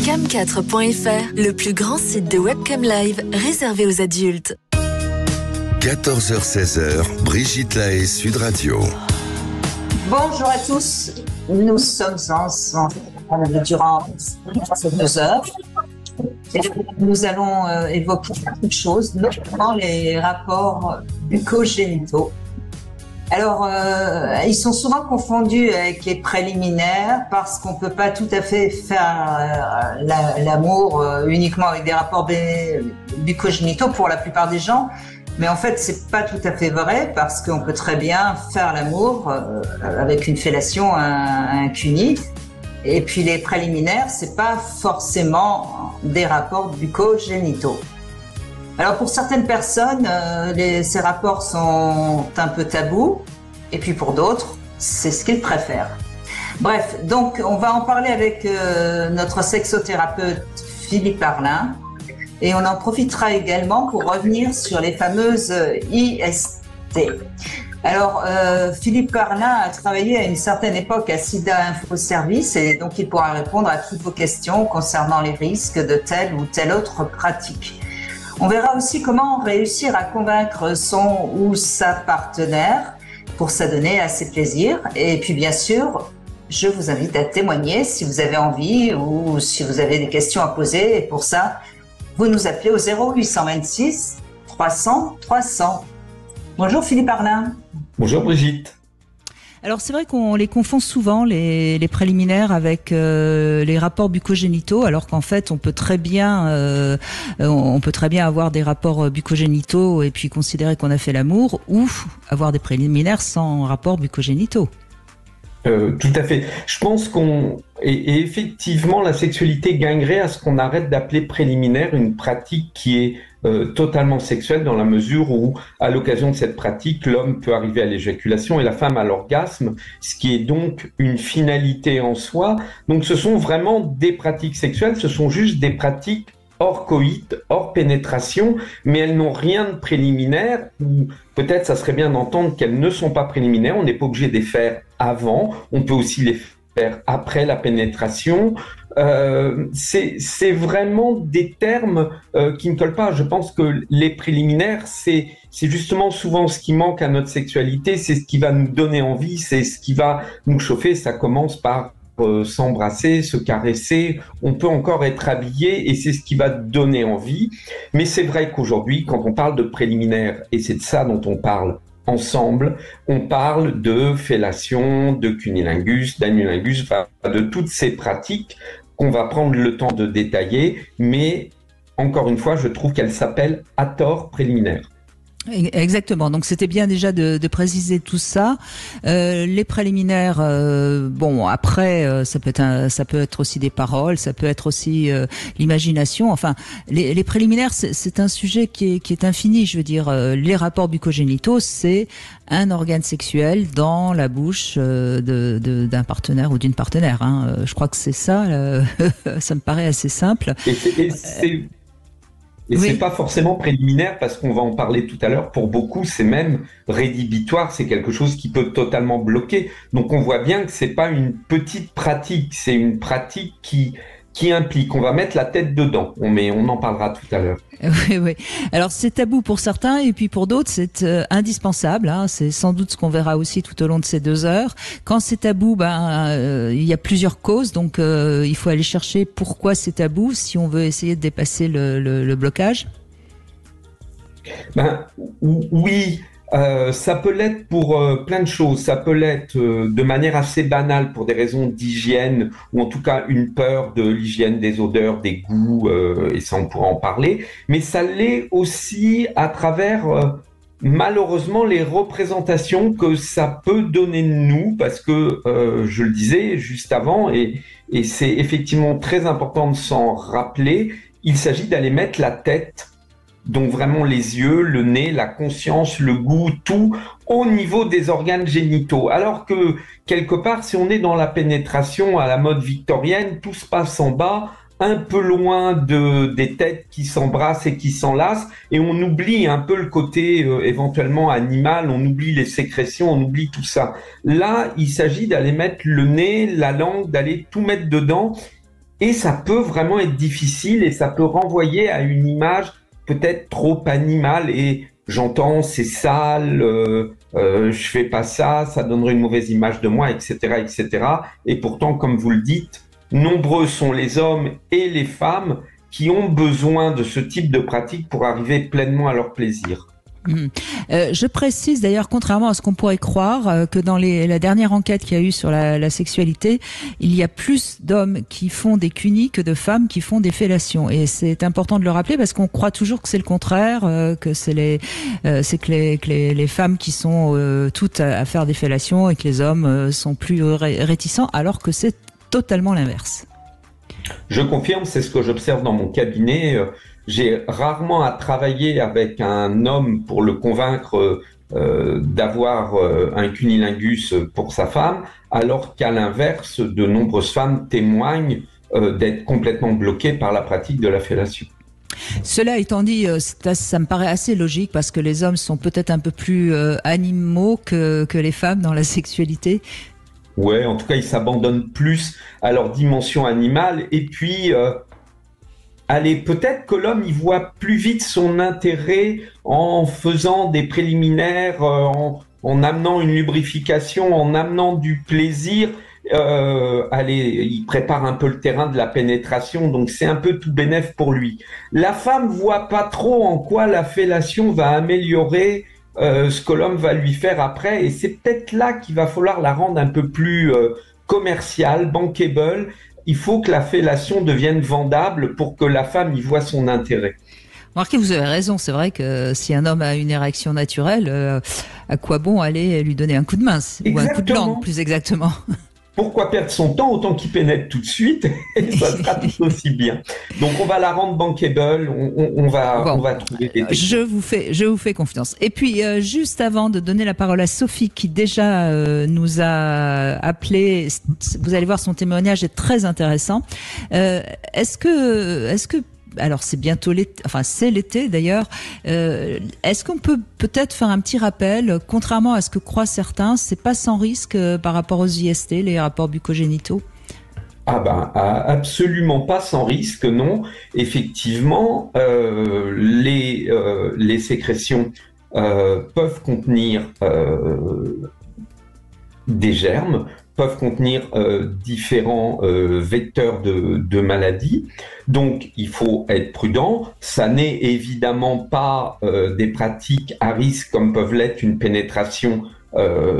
Cam4.fr, le plus grand site de webcam live réservé aux adultes. 14h-16h, Brigitte Lahaie, Sud Radio. Bonjour à tous, nous sommes ensemble durant ces 2 heures. Et nous allons évoquer beaucoup de choses, notamment les rapports bucco-génitaux. Alors, ils sont souvent confondus avec les préliminaires parce qu'on ne peut pas tout à fait faire l'amour uniquement avec des rapports bucco-génitaux pour la plupart des gens. Mais en fait, c'est pas tout à fait vrai parce qu'on peut très bien faire l'amour avec une fellation, un cuni. Et puis les préliminaires, c'est pas forcément des rapports bucco-génitaux. Alors pour certaines personnes, ces rapports sont un peu tabous, et puis pour d'autres, c'est ce qu'ils préfèrent. Bref, donc on va en parler avec notre sexothérapeute Philippe Arlin, et on en profitera également pour revenir sur les fameuses IST. Alors, Philippe Parlin a travaillé à une certaine époque à SIDA Info Service et donc il pourra répondre à toutes vos questions concernant les risques de telle ou telle autre pratique. On verra aussi comment réussir à convaincre son ou sa partenaire pour s'adonner à ses plaisirs. Et puis bien sûr, je vous invite à témoigner si vous avez envie ou si vous avez des questions à poser. Et pour ça, vous nous appelez au 0826 300 300. Bonjour Philippe Arlin. Bonjour Brigitte. Alors c'est vrai qu'on les confond souvent les préliminaires avec les rapports bucco-génitaux, alors qu'en fait on peut très bien avoir des rapports bucco-génitaux et puis considérer qu'on a fait l'amour, ou avoir des préliminaires sans rapports bucco-génitaux. Tout à fait. Je pense et effectivement la sexualité gagnerait à ce qu'on arrête d'appeler préliminaire une pratique qui est totalement sexuelle, dans la mesure où, à l'occasion de cette pratique, l'homme peut arriver à l'éjaculation et la femme à l'orgasme, ce qui est donc une finalité en soi. Donc ce sont vraiment des pratiques sexuelles, ce sont juste des pratiques hors coït, hors pénétration, mais elles n'ont rien de préliminaire, ou peut-être ça serait bien d'entendre qu'elles ne sont pas préliminaires, on n'est pas obligé de les faire avant, on peut aussi les faire après la pénétration. C'est vraiment des termes qui ne collent pas. Je pense que les préliminaires, c'est justement souvent ce qui manque à notre sexualité, c'est ce qui va nous donner envie, c'est ce qui va nous chauffer. Ça commence par s'embrasser, se caresser, on peut encore être habillé et c'est ce qui va donner envie. Mais c'est vrai qu'aujourd'hui, quand on parle de préliminaires, et c'est de ça dont on parle ensemble, on parle de fellation, de cunnilingus, d'anulingus, de toutes ces pratiques qu'on va prendre le temps de détailler, mais encore une fois, je trouve qu'elles s'appellent à tort préliminaires. Exactement. Donc c'était bien déjà de préciser tout ça. Les préliminaires, bon après ça peut être aussi des paroles, ça peut être aussi l'imagination. Enfin, les préliminaires c'est un sujet qui est infini. Je veux dire, les rapports bucco-génitaux, c'est un organe sexuel dans la bouche d'un partenaire ou d'une partenaire. Hein. Je crois que c'est ça. Ça me paraît assez simple. Et oui. C'est pas forcément préliminaire parce qu'on va en parler tout à l'heure. Pour beaucoup, c'est même rédhibitoire. C'est quelque chose qui peut totalement bloquer. Donc, on voit bien que c'est pas une petite pratique. C'est une pratique qui implique. On va mettre la tête dedans. On en parlera tout à l'heure. Oui. Alors, c'est tabou pour certains et puis pour d'autres, c'est indispensable. Hein. C'est sans doute ce qu'on verra aussi tout au long de ces 2 heures. Quand c'est tabou, il y a plusieurs causes. Donc, il faut aller chercher pourquoi c'est tabou si on veut essayer de dépasser le blocage. Oui. Ça peut l'être pour plein de choses. Ça peut l'être de manière assez banale pour des raisons d'hygiène, ou en tout cas une peur de l'hygiène des odeurs, des goûts, et ça on pourra en parler. Mais ça l'est aussi à travers malheureusement les représentations que ça peut donner de nous, parce que je le disais juste avant, et c'est effectivement très important de s'en rappeler, il s'agit d'aller mettre la tête, donc vraiment les yeux, le nez, la conscience, le goût, tout au niveau des organes génitaux. Alors que quelque part, si on est dans la pénétration à la mode victorienne, tout se passe en bas, un peu loin des têtes qui s'embrassent et qui s'enlacent, et on oublie un peu le côté éventuellement animal, on oublie les sécrétions, on oublie tout ça. Là, il s'agit d'aller mettre le nez, la langue, d'aller tout mettre dedans. et ça peut vraiment être difficile et ça peut renvoyer à une image peut-être trop animale. Et j'entends c'est sale, je fais pas ça, ça donnerait une mauvaise image de moi, etc., etc. Et pourtant, comme vous le dites, nombreux sont les hommes et les femmes qui ont besoin de ce type de pratique pour arriver pleinement à leur plaisir. Je précise d'ailleurs, contrairement à ce qu'on pourrait croire, que dans la dernière enquête qu'il y a eu sur la sexualité, il y a plus d'hommes qui font des cunis que de femmes qui font des fellations. Et c'est important de le rappeler parce qu'on croit toujours que c'est le contraire, que c'est les femmes qui sont toutes à faire des fellations et que les hommes sont plus réticents, alors que c'est totalement l'inverse. Je confirme, c'est ce que j'observe dans mon cabinet. J'ai rarement à travailler avec un homme pour le convaincre d'avoir un cunilingus pour sa femme, alors qu'à l'inverse, de nombreuses femmes témoignent d'être complètement bloquées par la pratique de la fellation. Cela étant dit, ça me paraît assez logique parce que les hommes sont peut-être un peu plus animaux que les femmes dans la sexualité. Ouais, en tout cas, ils s'abandonnent plus à leur dimension animale. Et puis, allez, peut-être que l'homme, il voit plus vite son intérêt en faisant des préliminaires, en amenant une lubrification, en amenant du plaisir. Allez, il prépare un peu le terrain de la pénétration, donc c'est un peu tout bénef pour lui. La femme voit pas trop en quoi la fellation va améliorer ce que l'homme va lui faire après, et c'est peut-être là qu'il va falloir la rendre un peu plus commerciale, bankable. Il faut que la fellation devienne vendable pour que la femme y voit son intérêt. Remarquez, vous avez raison, c'est vrai que si un homme a une érection naturelle, à quoi bon aller lui donner un coup de main ou un coup de langue, plus exactement. Pourquoi perdre son temps, autant qu'il pénètre tout de suite, et ça sera tout aussi bien. Donc on va la rendre bankable, on va trouver des techniques. Je vous fais confiance. Et puis juste avant de donner la parole à Sophie qui déjà nous a appelé, vous allez voir, son témoignage est très intéressant. Est-ce que alors c'est bientôt l'été, enfin c'est l'été d'ailleurs. Est-ce qu'on peut peut-être faire un petit rappel, contrairement à ce que croient certains, c'est pas sans risque par rapport aux IST, les rapports bucco-génitaux? Ah ben absolument pas sans risque, non. Effectivement, les sécrétions peuvent contenir des germes, peuvent contenir différents vecteurs de maladies. Donc, il faut être prudent. Ça n'est évidemment pas des pratiques à risque comme peuvent l'être une pénétration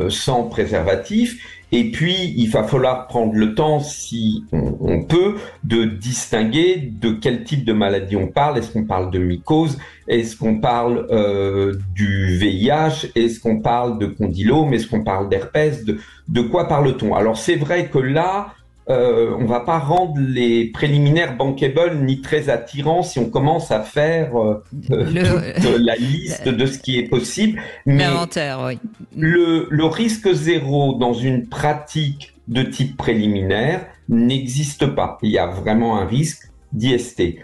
sans préservatif. Et puis, il va falloir prendre le temps, si on peut, de distinguer de quel type de maladie on parle. Est-ce qu'on parle de mycose? Est-ce qu'on parle du VIH? Est-ce qu'on parle de condylome? Est-ce qu'on parle d'herpès? De quoi parle-t-on? Alors, c'est vrai que là, on va pas rendre les préliminaires bankable ni très attirants si on commence à faire toute la liste de ce qui est possible. Mais l'inventaire, oui. Le risque zéro dans une pratique de type préliminaire n'existe pas. Il y a vraiment un risque d'IST.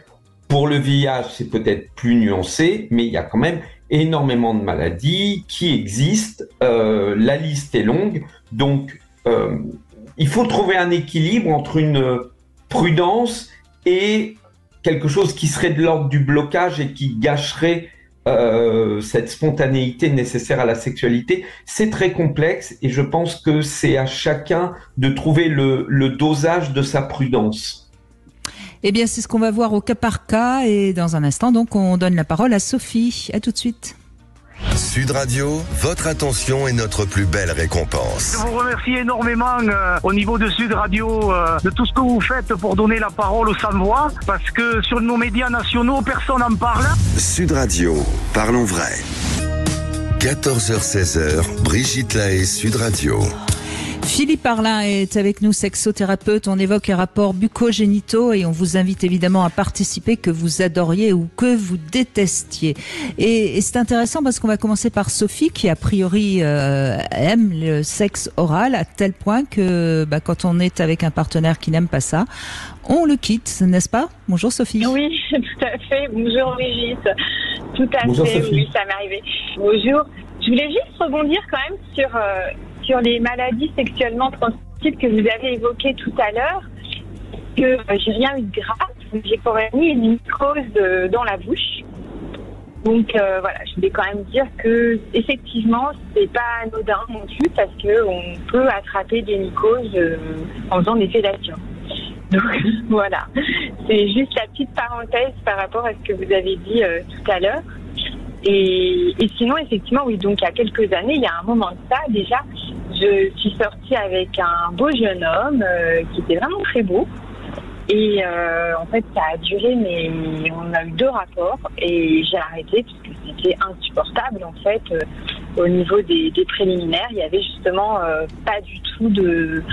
Pour le VIH, c'est peut-être plus nuancé, mais il y a quand même énormément de maladies qui existent. La liste est longue, donc il faut trouver un équilibre entre une prudence et quelque chose qui serait de l'ordre du blocage et qui gâcherait cette spontanéité nécessaire à la sexualité. C'est très complexe et je pense que c'est à chacun de trouver le dosage de sa prudence. Eh bien, c'est ce qu'on va voir au cas par cas et dans un instant, donc, on donne la parole à Sophie. À tout de suite. Sud Radio, votre attention est notre plus belle récompense. Je vous remercie énormément au niveau de Sud Radio de tout ce que vous faites pour donner la parole aux sans-voix, parce que sur nos médias nationaux, personne n'en parle. Sud Radio, parlons vrai. 14h-16h, Brigitte Lahaie, Sud Radio. Philippe Arlin est avec nous, sexothérapeute. On évoque les rapports bucco-génitaux et on vous invite évidemment à participer, que vous adoriez ou que vous détestiez. Et c'est intéressant parce qu'on va commencer par Sophie qui a priori aime le sexe oral à tel point que quand on est avec un partenaire qui n'aime pas ça, on le quitte, n'est-ce pas? Bonjour Sophie. Oui, tout à fait. Bonjour Brigitte. Tout à Bonjour, fait, Sophie. oui, ça m'est arrivé. Bonjour. Je voulais juste rebondir quand même sur les maladies sexuellement transmissibles que vous avez évoquées tout à l'heure. que j'ai rien eu de grave. J'ai quand même eu une mycose dans la bouche. Donc voilà, je voulais quand même dire que effectivement, c'est pas anodin non plus parce que on peut attraper des mycoses en faisant des fédations. Donc voilà, c'est juste la petite parenthèse par rapport à ce que vous avez dit tout à l'heure. Et sinon, effectivement, oui, donc il y a quelques années, il y a un moment de ça, déjà, je suis sortie avec un beau jeune homme qui était vraiment très beau. Et en fait, ça a duré, mais on a eu 2 rapports et j'ai arrêté parce que c'était insupportable. En fait, au niveau des préliminaires, il y avait justement pas du tout de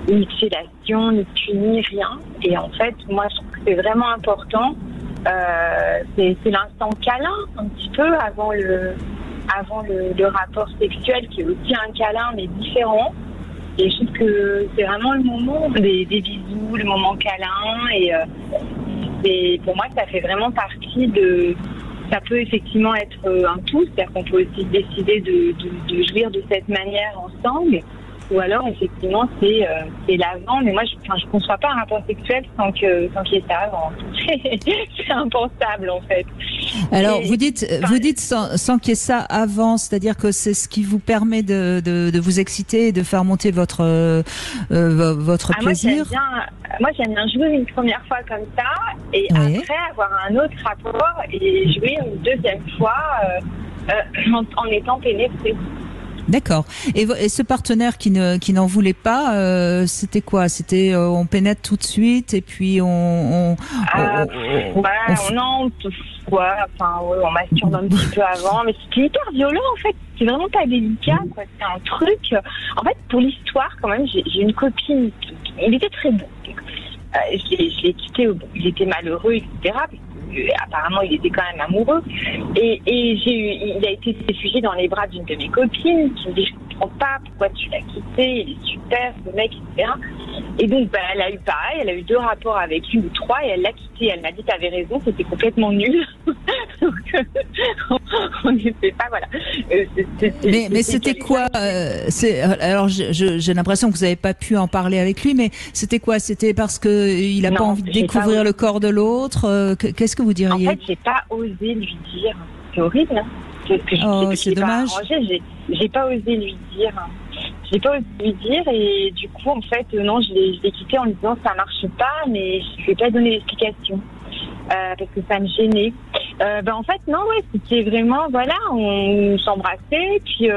mutilation, ni de puni, rien. Et en fait, moi, je trouve que c'est vraiment important. C'est l'instant câlin, un petit peu avant le rapport sexuel, qui est aussi un câlin, mais différent. Et je trouve que c'est vraiment le moment des bisous, le moment câlin. Et pour moi, ça fait vraiment partie de... Ça peut effectivement être un tout, c'est-à-dire qu'on peut aussi décider de jouir de cette manière ensemble. Ou alors, effectivement, c'est l'avant. Mais moi, je ne conçois pas un rapport sexuel sans qu'il y ait ça avant. C'est impensable, en fait. Alors, vous dites sans qu'il y ait ça avant, c'est-à-dire que c'est ce qui vous permet de vous exciter et de faire monter votre plaisir. Moi, j'aime bien jouer une première fois comme ça et après avoir un autre rapport et jouer une deuxième fois en étant pénétré. D'accord. Et ce partenaire qui n'en voulait pas, c'était quoi? C'était on pénètre tout de suite et puis on masturbe un petit peu avant, mais c'était hyper violent en fait. C'est vraiment pas délicat, quoi. C'est un truc. En fait, pour l'histoire, quand même, j'ai une copine. Il était très bon. Je l'ai quitté. Il était malheureux, etc. Apparemment, il était quand même amoureux. Et il a été réfugié dans les bras d'une de mes copines qui me dit: je comprends pas pourquoi tu l'as quitté, il est super, ce mec, etc. Et donc, elle a eu pareil, elle a eu 2 rapports avec lui ou 3 et elle l'a quitté. Elle m'a dit: t'avais raison, c'était complètement nul. Donc, on n'était pas, voilà. Mais c'était quoi alors, j'ai l'impression que vous n'avez pas pu en parler avec lui, mais c'était quoi? C'était parce qu'il n'a pas envie de découvrir le corps de l'autre? Qu'est-ce que vous diriez? En fait, j'ai pas osé lui dire. C'est horrible, hein. C'est dommage. J'ai pas osé lui dire. J'ai pas osé lui dire et du coup, en fait, non, je l'ai quitté en lui disant ça marche pas, mais je lui ai pas donné d'explication parce que ça me gênait. En fait, non, ouais, c'était vraiment, voilà, on s'embrassait, puis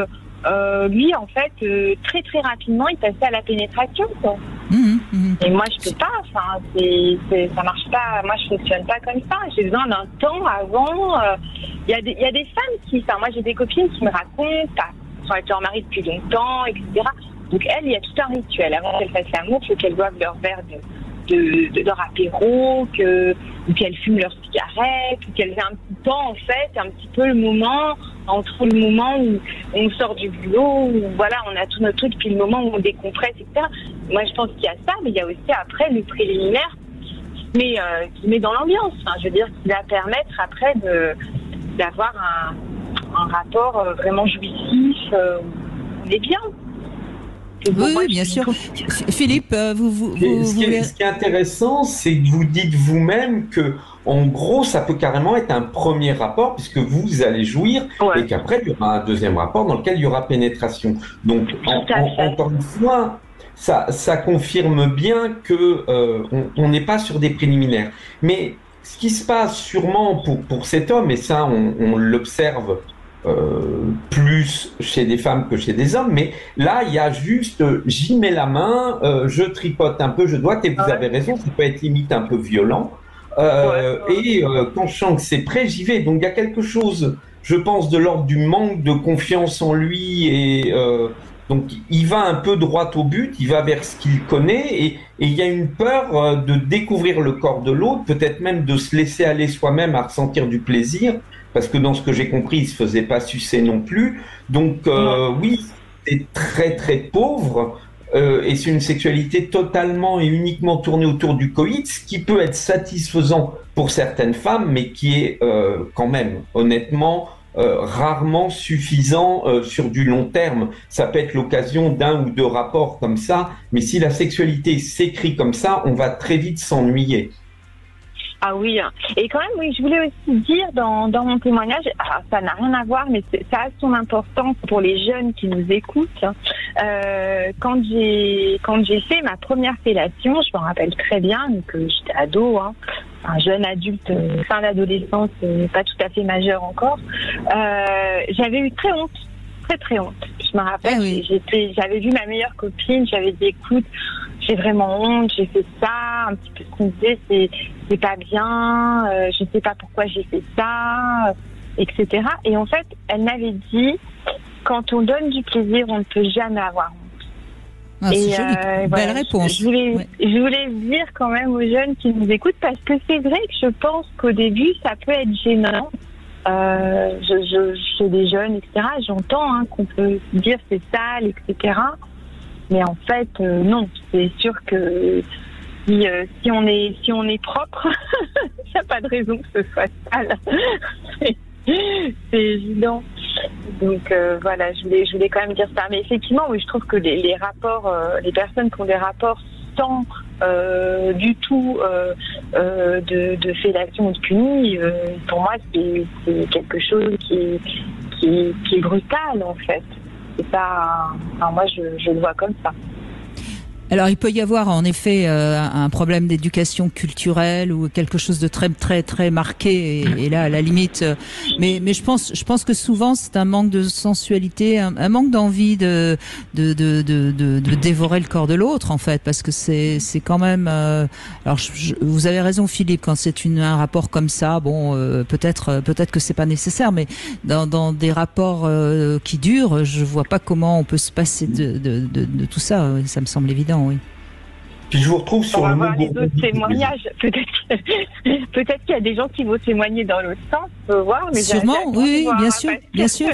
lui, en fait, très très rapidement, il passait à la pénétration, quoi. Et moi, je peux pas. Enfin, ça marche pas. Moi, je fonctionne pas comme ça. J'ai besoin d'un temps avant. Il y a des femmes qui. Enfin, moi, j'ai des copines qui me racontent. Elles sont avec leur mari depuis longtemps, etc. Donc, il y a tout un rituel. Avant qu'elles fassent l'amour, il faut qu'elles boivent leur verre de leur apéro, ou qu'elles fument leur cigarette, ou qu'elles aient un petit temps, en fait, un petit peu le moment, entre le moment où on sort du boulot, où voilà, on a tout notre truc, puis le moment où on décompresse, etc. Moi, je pense qu'il y a ça, mais il y a aussi après le préliminaire qui met dans l'ambiance. Enfin, je veux dire, qui va permettre après d'avoir un rapport vraiment jouissif, on est bien. Oui, bien sûr. Philippe, Ce qui est intéressant, c'est que vous dites vous-même que, en gros, ça peut carrément être un premier rapport, puisque vous allez jouir, et qu'après, il y aura un deuxième rapport dans lequel il y aura pénétration. Donc, encore une fois, ça confirme bien que on n'est pas sur des préliminaires. Mais ce qui se passe sûrement pour cet homme, et ça, on l'observe plus chez des femmes que chez des hommes, mais là il y a juste j'y mets la main, je tripote un peu, je dois, et vous avez raison, ça peut être limite un peu violent, et quand je sens que c'est prêt, j'y vais. Donc il y a quelque chose, je pense, de l'ordre du manque de confiance en lui, et donc il va un peu droit au but, il va vers ce qu'il connaît, et il y a une peur de découvrir le corps de l'autre, peut-être même de se laisser aller soi-même à ressentir du plaisir, parce que dans ce que j'ai compris, il se faisait pas sucer non plus. Donc oui, c'est très très pauvre, et c'est une sexualité totalement et uniquement tournée autour du coït, ce qui peut être satisfaisant pour certaines femmes, mais qui est quand même, honnêtement, rarement suffisant sur du long terme. Ça peut être l'occasion d'un ou deux rapports comme ça, mais si la sexualité s'écrit comme ça, on va très vite s'ennuyer. Ah oui, et quand même, oui, je voulais aussi dire dans mon témoignage, ça n'a rien à voir, mais ça a son importance pour les jeunes qui nous écoutent. Quand j'ai fait ma première fellation, je m'en rappelle très bien, donc j'étais ado, un jeune adulte, fin d'adolescence, pas tout à fait majeur encore. J'avais eu très honte. Très honte. Je me rappelle, j'avais vu ma meilleure copine, j'avais dit écoute, j'ai vraiment honte, j'ai fait ça, un petit peu ce qu'on disait, c'est pas bien, je sais pas pourquoi j'ai fait ça, etc. Et en fait, elle m'avait dit quand on donne du plaisir, on ne peut jamais avoir honte. Ah, c'est joli. Belle réponse. Je voulais dire quand même aux jeunes qui nous écoutent, parce que c'est vrai que je pense qu'au début, ça peut être gênant. Chez des jeunes, etc. J'entends qu'on peut dire c'est sale, etc. Mais en fait, non. C'est sûr que si on est propre, il n'y a pas de raison que ce soit sale. C'est évident. Donc voilà, je voulais quand même dire ça. Mais effectivement, oui, je trouve que les rapports, les personnes qui ont des rapports sans du tout de fellation ou de puni, pour moi c'est quelque chose qui est brutal en fait. C'est pas, enfin, moi je le vois comme ça. Alors, il peut y avoir en effet un problème d'éducation culturelle ou quelque chose de très très très marqué, et là à la limite. Mais je pense que souvent c'est un manque de sensualité, un manque d'envie de dévorer le corps de l'autre en fait, parce que c'est quand même. Alors vous avez raison Philippe, quand c'est un rapport comme ça, bon peut-être que c'est pas nécessaire, mais dans des rapports qui durent, je vois pas comment on peut se passer de tout ça. Ça me semble évident. Oui. Puis je vous retrouve sur le mot les autres témoignages. Peut-être qu'il y a des gens qui vont témoigner dans l'autre sens, on peut voir. Mais sûrement, oui, bien sûr, bien sûr.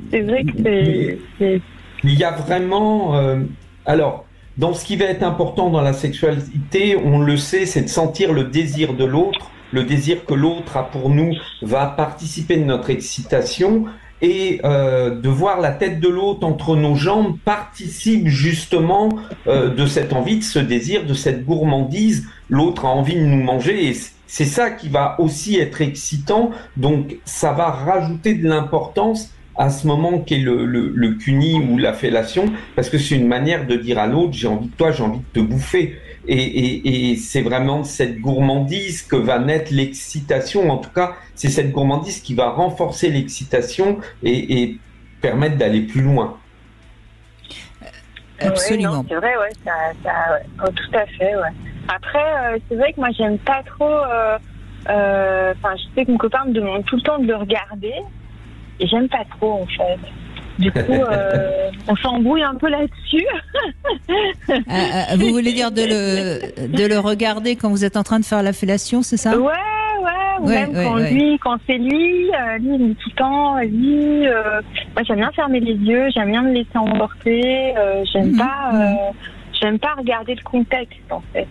C'est vrai que c'est... Il y a vraiment... alors, dans ce qui va être important dans la sexualité, on le sait, c'est de sentir le désir de l'autre. Le désir que l'autre a pour nous va participer de notre excitation. Et de voir la tête de l'autre entre nos jambes participe justement de cette envie, de ce désir, de cette gourmandise. L'autre a envie de nous manger, et c'est ça qui va aussi être excitant. Donc ça va rajouter de l'importance à ce moment qu'est le cuni ou la fellation, parce que c'est une manière de dire à l'autre j'ai envie de toi, j'ai envie de te bouffer. Et c'est vraiment cette gourmandise que va naître l'excitation. En tout cas, c'est cette gourmandise qui va renforcer l'excitation et permettre d'aller plus loin. Absolument. Ouais, non, c'est vrai, ouais, tout à fait, ouais. Après, c'est vrai que moi, j'aime pas trop... je sais que mon copain me demande tout le temps de le regarder, et j'aime pas trop, en fait. Du coup, on s'embrouille un peu là-dessus. Vous voulez dire de le regarder quand vous êtes en train de faire la fellation, c'est ça? Ouais, ou même quand c'est lui, il me dit tout le temps, moi j'aime bien fermer les yeux, j'aime bien me laisser emporter, j'aime pas regarder le contexte en fait.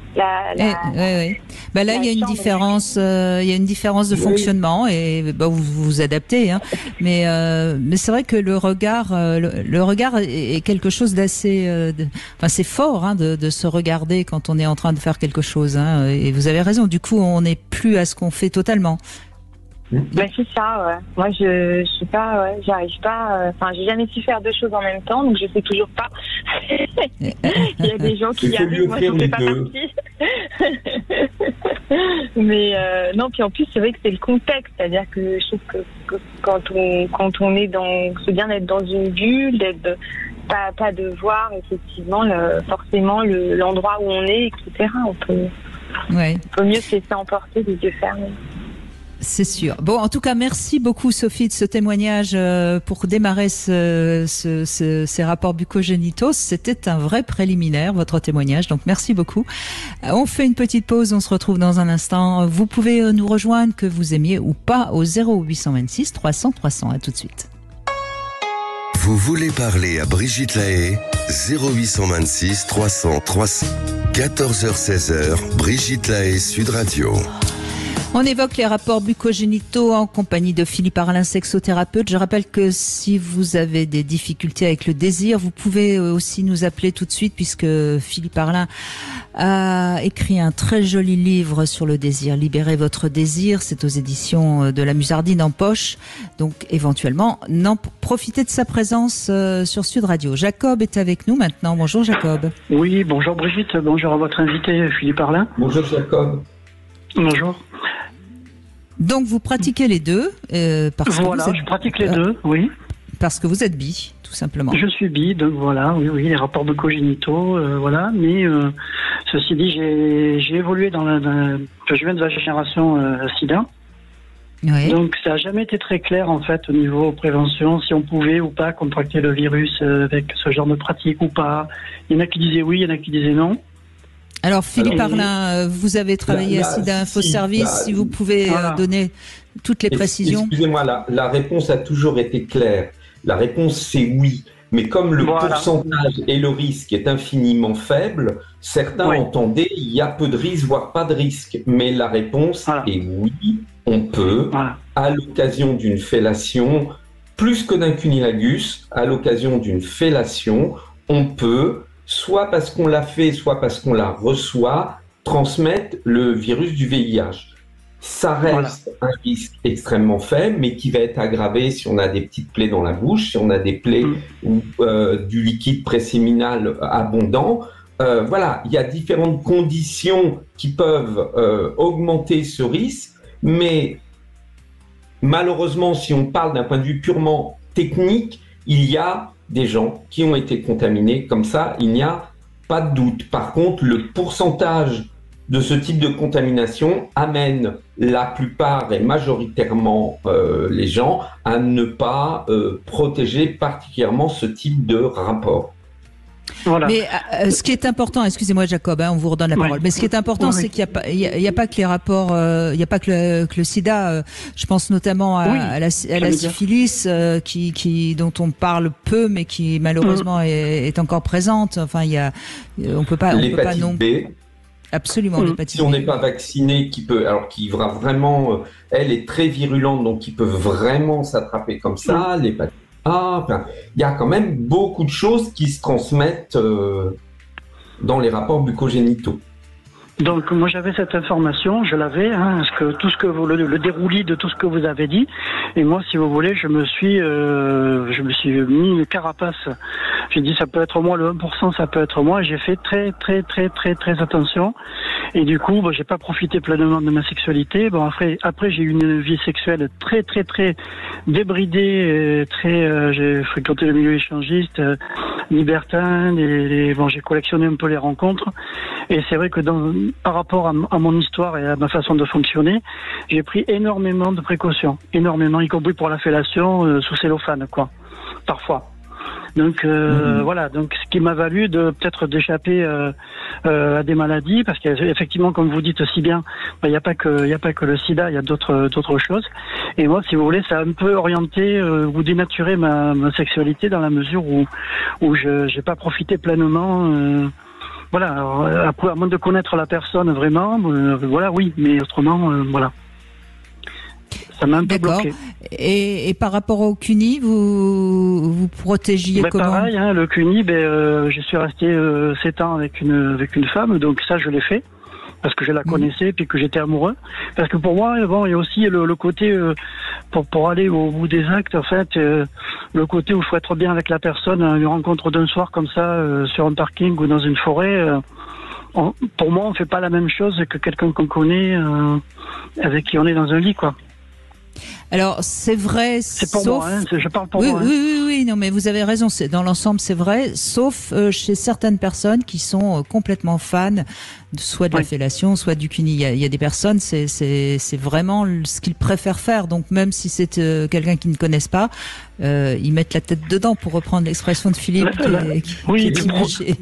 Bah là, il y a une différence, de fonctionnement, et bah, vous vous adaptez, hein. Mais c'est vrai que le regard est quelque chose d'assez, c'est fort, hein, de se regarder quand on est en train de faire quelque chose, hein. Et vous avez raison. Du coup, on n'est plus à ce qu'on fait totalement. Ben c'est ça, ouais. Moi je sais pas, ouais, j'arrive pas. J'ai jamais su faire deux choses en même temps, donc je sais toujours pas. Il y a des gens qui y arrivent, moi j'en fais pas partie. Mais non, puis en plus c'est vrai que c'est le contexte, c'est-à-dire que je trouve que quand on est c'est bien d'être dans une bulle, d'être pas de voir effectivement forcément l'endroit où on est, etc. On peut mieux se laisser emporter les yeux fermés. C'est sûr. Bon, en tout cas, merci beaucoup Sophie de ce témoignage pour démarrer ces rapports bucco-génitaux. C'était un vrai préliminaire, votre témoignage, donc merci beaucoup. On fait une petite pause, on se retrouve dans un instant. Vous pouvez nous rejoindre, que vous aimiez ou pas, au 0826 300 300. À tout de suite. Vous voulez parler à Brigitte Lahaie? 0826 300 300. 14h-16h, Brigitte Lahaie, Sud Radio. On évoque les rapports bucco-génitaux en compagnie de Philippe Arlin, sexothérapeute. Je rappelle que si vous avez des difficultés avec le désir, vous pouvez aussi nous appeler tout de suite puisque Philippe Arlin a écrit un très joli livre sur le désir. Libérez votre désir, c'est aux éditions de la Musardine en poche. Donc éventuellement, profitez de sa présence sur Sud Radio. Jacob est avec nous maintenant. Bonjour Jacob. Oui, bonjour Brigitte, bonjour à votre invité Philippe Arlin. Bonjour Jacob. Bonjour. Donc vous pratiquez les deux parce voilà, que vous êtes... je pratique les deux, oui. Parce que vous êtes bi, tout simplement. Je suis bi, donc voilà, oui, les rapports bucco-génitaux, voilà. Mais ceci dit, j'ai évolué je viens de la génération SIDA. Oui. Donc ça n'a jamais été très clair en fait au niveau prévention, si on pouvait ou pas contracter le virus avec ce genre de pratique ou pas. Il y en a qui disaient oui, il y en a qui disaient non. Alors Philippe Arlin, vous avez travaillé à SIDA Info Service, si vous pouvez donner toutes les précisions. Excusez-moi, la réponse a toujours été claire. La réponse c'est oui. Mais comme le pourcentage et le risque est infiniment faible, certains entendaient il y a peu de risque, voire pas de risque. Mais la réponse est oui, on peut, à l'occasion d'une fellation, plus que d'un cunilingus, à l'occasion d'une fellation, on peut, soit parce qu'on l'a fait, soit parce qu'on la reçoit, transmettre le virus du VIH. Ça reste un risque extrêmement faible, mais qui va être aggravé si on a des petites plaies dans la bouche, si on a des plaies ou du liquide préséminal abondant. Voilà, il y a différentes conditions qui peuvent augmenter ce risque, mais malheureusement, si on parle d'un point de vue purement technique, il y a des gens qui ont été contaminés comme ça, il n'y a pas de doute. Par contre, le pourcentage de ce type de contamination amène la plupart et majoritairement les gens à ne pas protéger particulièrement ce type de rapport. Voilà. Mais ce qui est important, excusez-moi Jacob, on vous redonne la parole, mais ce qui est important, c'est qu'il n'y a pas que les rapports, il n'y a pas que le sida, je pense notamment à la syphilis, dont on parle peu, mais qui malheureusement est encore présente. Enfin, on peut pas non. B. Absolument, l'hépatite si on B. n'est pas vacciné, qui va vraiment, elle est très virulente, donc qui peut vraiment s'attraper comme ça, l'hépatite A, il y a quand même beaucoup de choses qui se transmettent dans les rapports bucco-génitaux. Donc moi j'avais cette information, je l'avais, le déroulis de tout ce que vous avez dit, et moi si vous voulez je me suis mis une carapace. J'ai dit ça peut être moi, le 1% ça peut être moi, et j'ai fait très très très très très attention, et du coup j'ai pas profité pleinement de ma sexualité. Bon après j'ai eu une vie sexuelle très très très débridée, j'ai fréquenté le milieu échangiste, libertin, j'ai collectionné un peu les rencontres, et c'est vrai que par rapport à mon histoire et à ma façon de fonctionner, j'ai pris énormément de précautions, énormément, y compris pour la fellation sous cellophane, parfois. Donc voilà, donc ce qui m'a valu de peut-être d'échapper à des maladies, parce qu'effectivement, comme vous dites si bien, il n'y a pas que le sida, il y a d'autres choses. Et moi, si vous voulez, ça a un peu orienté ou dénaturé ma sexualité dans la mesure où je n'ai pas profité pleinement. Voilà, alors, à moins de connaître la personne vraiment, voilà, oui, mais autrement, voilà. Ça m'a un peu bloqué. Et par rapport au CUNY, vous protégiez comment? Pareil, le CUNY, je suis resté 7 ans avec une femme, donc ça je l'ai fait parce que je la connaissais puis que j'étais amoureux. Parce que pour moi, il y a aussi le côté pour aller au bout des actes, en fait, le côté où il faut être bien avec la personne, une rencontre d'un soir comme ça sur un parking ou dans une forêt. Pour moi, on fait pas la même chose que quelqu'un qu'on connaît avec qui on est dans un lit, Alors c'est vrai, c'est pour moi, je parle pour moi. Oui, non, mais vous avez raison. Dans l'ensemble, c'est vrai, sauf chez certaines personnes qui sont complètement fans, soit de la fellation, soit du CUNY. Il y a des personnes, c'est vraiment ce qu'ils préfèrent faire. Donc même si c'est quelqu'un qu'ils ne connaissent pas, ils mettent la tête dedans, pour reprendre l'expression de Philippe, qui est imagé.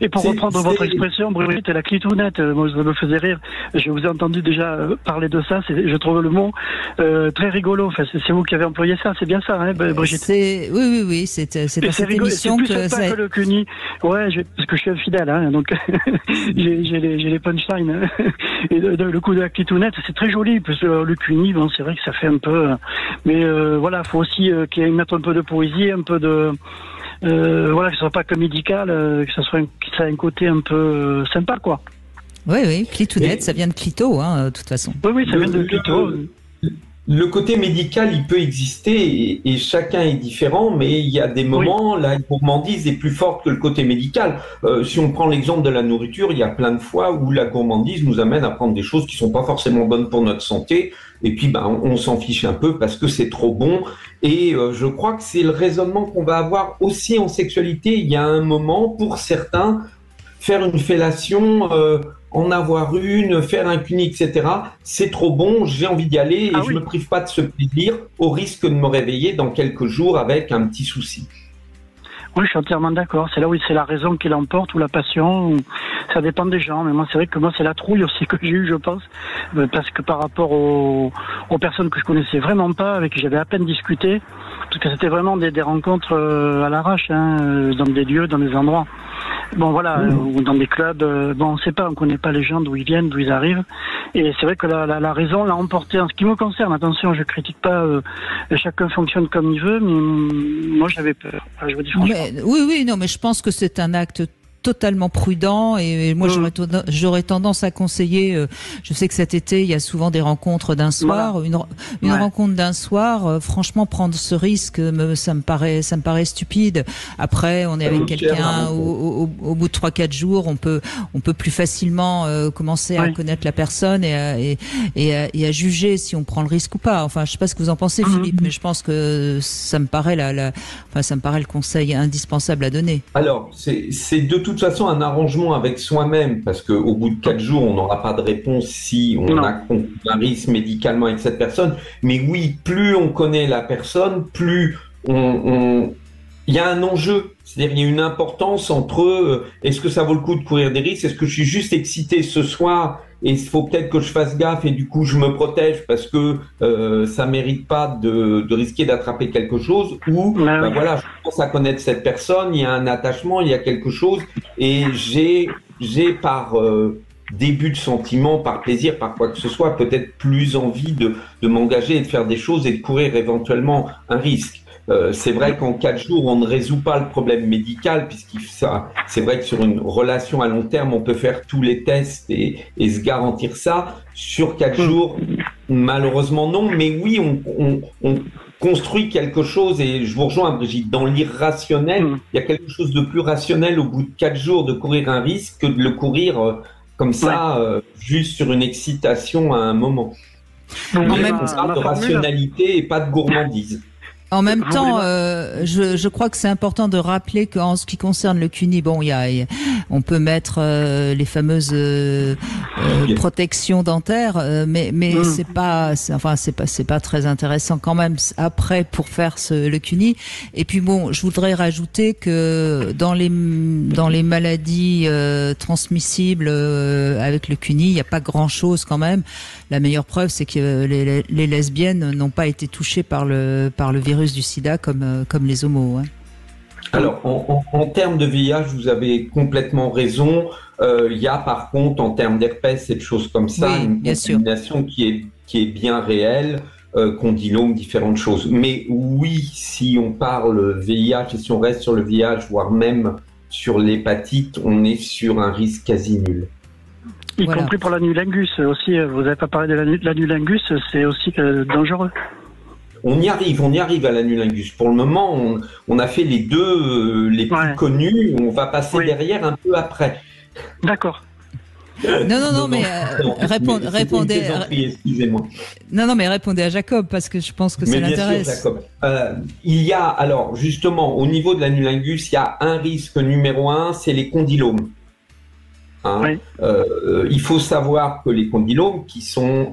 Et pour reprendre votre expression, Brigitte, la clitounette, moi ça me faisait rire. Je vous ai entendu déjà parler de ça. Je trouve le mot très rigolo. Enfin, c'est vous qui avez employé ça. C'est bien ça, hein, Brigitte? Oui. C'est dans cette émission que ça. Que le CUNY. Ouais, parce que je suis infidèle, hein, donc j'ai les punchlines. Et le coup de la clitounette, c'est très joli. Parce que le CUNY, bon, c'est vrai que ça fait un peu. Mais voilà, faut aussi qu'il y ait mettre un peu de poésie, un peu de. Voilà, que ce soit pas que médical, que ça ait un côté un peu sympa, quoi. Oui, clitounette, ça vient de clito, hein, de toute façon. Oui, ça vient de clito. Le côté médical, il peut exister et chacun est différent, mais il y a des moments, la gourmandise est plus forte que le côté médical. Si on prend l'exemple de la nourriture, il y a plein de fois où la gourmandise nous amène à prendre des choses qui sont pas forcément bonnes pour notre santé, et puis on s'en fiche un peu parce que c'est trop bon. Et je crois que c'est le raisonnement qu'on va avoir aussi en sexualité. Il y a un moment, pour certains, faire une fellation, en avoir une, faire un CUNY, etc. C'est trop bon, j'ai envie d'y aller et je me prive pas de ce plaisir au risque de me réveiller dans quelques jours avec un petit souci. Oui, je suis entièrement d'accord. C'est là où c'est la raison qui l'emporte ou la passion. Ça dépend des gens. Mais moi, c'est vrai que moi, c'est la trouille aussi que j'ai eue, je pense. Parce que par rapport aux personnes que je connaissais vraiment pas, avec qui j'avais à peine discuté, parce que c'était vraiment des rencontres à l'arrache, hein, dans des lieux, dans des endroits. Bon, voilà, ou dans des clubs. Bon, on sait pas, on connaît pas les gens, d'où ils viennent, d'où ils arrivent. Et c'est vrai que la raison l'a emporté. En ce qui me concerne, attention, je critique pas, chacun fonctionne comme il veut, mais moi, j'avais peur. Enfin, je vous dis franchement. Oui, non, mais je pense que c'est un acte totalement prudent et moi j'aurais tendance à conseiller, je sais que cet été il y a souvent des rencontres d'un soir, une rencontre d'un soir, franchement prendre ce risque ça me paraît stupide. Après on est avec quelqu'un au bout de 3-4 jours, on peut plus facilement commencer à connaître la personne et à juger si on prend le risque ou pas. Enfin je sais pas ce que vous en pensez Philippe, mais je pense que ça me paraît ça me paraît le conseil indispensable à donner. Alors c'est de toute façon un arrangement avec soi-même, parce qu'au bout de 4 jours, on n'aura pas de réponse si on a un risque médicalement avec cette personne. Mais oui, plus on connaît la personne, plus il y a un enjeu. C'est-à-dire il y a une importance entre est-ce que ça vaut le coup de courir des risques, est-ce que je suis juste excité ce soir et il faut peut-être que je fasse gaffe et du coup je me protège parce que ça mérite pas de risquer d'attraper quelque chose, ou voilà, je pense à connaître cette personne, il y a un attachement, il y a quelque chose et j'ai par début de sentiment, par plaisir, par quoi que ce soit, peut-être plus envie de m'engager et de faire des choses et de courir éventuellement un risque. C'est vrai qu'en 4 jours, on ne résout pas le problème médical, c'est vrai que sur une relation à long terme, on peut faire tous les tests et se garantir ça. Sur 4 jours, malheureusement non, mais oui, on construit quelque chose, et je vous rejoins Brigitte, dans l'irrationnel, il y a quelque chose de plus rationnel au bout de 4 jours de courir un risque que de le courir comme ça, juste sur une excitation à un moment. En même temps, de rationalité et pas de gourmandise. En même temps, je crois que c'est important de rappeler qu'en ce qui concerne le CUNY, bon, on peut mettre les fameuses protections dentaires, mais c'est pas très intéressant quand même après pour faire le CUNY. Et puis bon, je voudrais rajouter que dans les maladies transmissibles avec le CUNY, il n'y a pas grand-chose quand même. La meilleure preuve, c'est que les lesbiennes n'ont pas été touchées par le virus du sida comme les homos. Hein. Alors, en termes de VIH, vous avez complètement raison. Il y a par contre, en termes d'herpès et de choses comme ça, une contamination qui est bien réelle, condylome, différentes choses. Mais oui, si on parle VIH et si on reste sur le VIH, voire même sur l'hépatite, on est sur un risque quasi nul. Y compris pour l'anulingus aussi. Vous n'avez pas parlé de l'anulingus, c'est aussi dangereux. On y arrive à l'anulingus. Pour le moment, on a fait les deux les plus connus. On va passer derrière un peu après. D'accord. Non, mais répondez. Excusez-moi. Non, mais répondez à Jacob parce que je pense que ça l'intéresse. Sûr, Jacob. Il y a alors justement au niveau de l'anulingus, il y a un risque numéro 1, c'est les condylomes. Il faut savoir que les condylomes, qui sont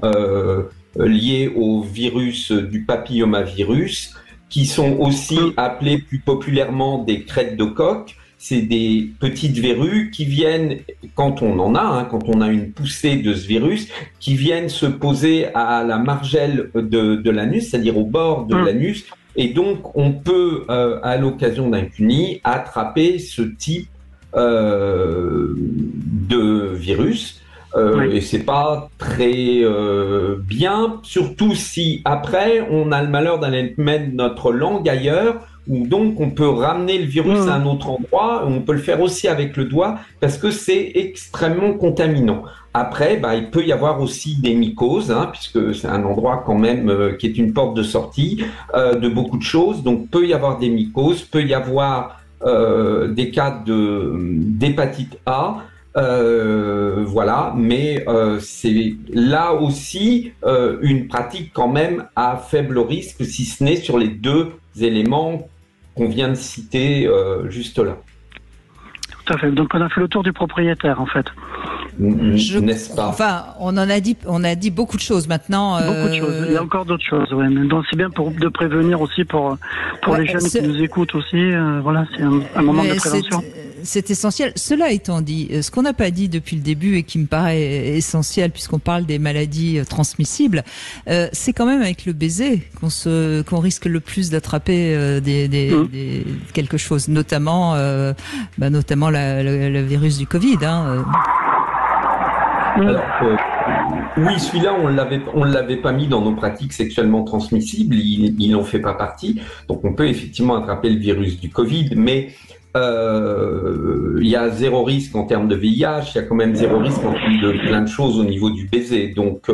liés au virus du papillomavirus, qui sont aussi appelés plus populairement des crêtes de coq, c'est des petites verrues qui viennent, quand on en a, quand on a une poussée de ce virus, qui viennent se poser à la margelle de l'anus, c'est-à-dire au bord de l'anus. Et donc, on peut, à l'occasion d'un CUNY, attraper ce type de virus. Et c'est pas très bien, surtout si après on a le malheur d'aller mettre notre langue ailleurs, où donc on peut ramener le virus à un autre endroit. On peut le faire aussi avec le doigt parce que c'est extrêmement contaminant. Après, il peut y avoir aussi des mycoses, puisque c'est un endroit quand même qui est une porte de sortie de beaucoup de choses. Donc peut y avoir des mycoses, peut y avoir des cas d'hépatite A. Voilà, mais c'est là aussi une pratique quand même à faible risque, si ce n'est sur les deux éléments qu'on vient de citer juste là. Tout à fait. Donc on a fait le tour du propriétaire en fait. N'est-ce pas? Enfin, on a dit beaucoup de choses maintenant. Beaucoup de choses. Il y a encore d'autres choses, ouais. Mais bon, c'est bien de prévenir aussi pour les jeunes qui nous écoutent aussi. Voilà, c'est un moment de prévention. C'est essentiel. Cela étant dit, ce qu'on n'a pas dit depuis le début et qui me paraît essentiel puisqu'on parle des maladies transmissibles, c'est quand même avec le baiser qu'on risque le plus d'attraper quelque chose, notamment le virus du Covid. Alors, oui, celui-là, on l'avait pas mis dans nos pratiques sexuellement transmissibles, il n'en fait pas partie. Donc, on peut effectivement attraper le virus du Covid, mais il y a zéro risque en termes de VIH, il y a quand même zéro risque en termes de plein de choses au niveau du baiser. Donc,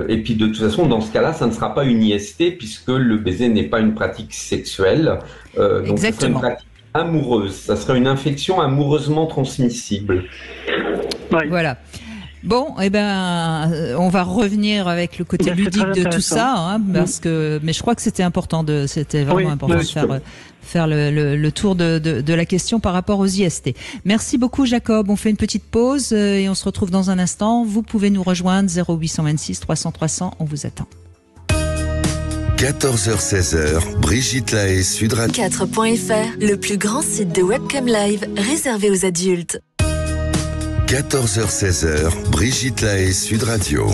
et puis de toute façon, dans ce cas-là, ça ne sera pas une IST puisque le baiser n'est pas une pratique sexuelle. Donc, ça serait une pratique amoureuse. Ça serait une infection amoureusement transmissible. Oui. Voilà. Bon, on va revenir avec le côté ludique de tout ça, mais je crois que c'était vraiment important de faire le tour de la question par rapport aux IST. Merci beaucoup, Jacob. On fait une petite pause et on se retrouve dans un instant. Vous pouvez nous rejoindre 0826 300 300. On vous attend. 14h-16h, Brigitte Lahaie, Sud Radio. 4.fr, le plus grand site de webcam live réservé aux adultes. 14h-16h, Brigitte Lahaie, Sud Radio.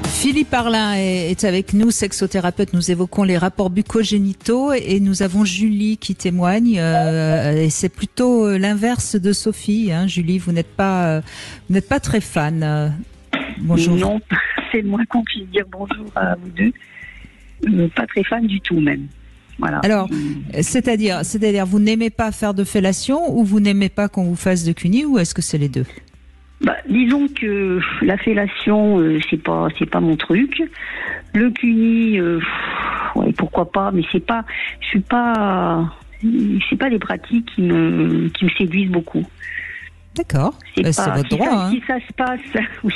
Philippe Arlin est avec nous, sexothérapeute. Nous évoquons les rapports bucco-génitaux et nous avons Julie qui témoigne. Et c'est plutôt l'inverse de Sophie. Julie, vous n'êtes pas très fan. Bonjour. Non, c'est le moins qu'on puisse dire bonjour à vous deux. Pas très fan du tout même. Voilà. Alors, c'est-à-dire, vous n'aimez pas faire de fellation ou vous n'aimez pas qu'on vous fasse de cuni ou est-ce que c'est les deux? Disons que la fellation, c'est pas mon truc. Le cuni, pourquoi pas, mais c'est pas des pratiques qui me séduisent beaucoup. D'accord. C'est votre droit. Si ça se passe, oui.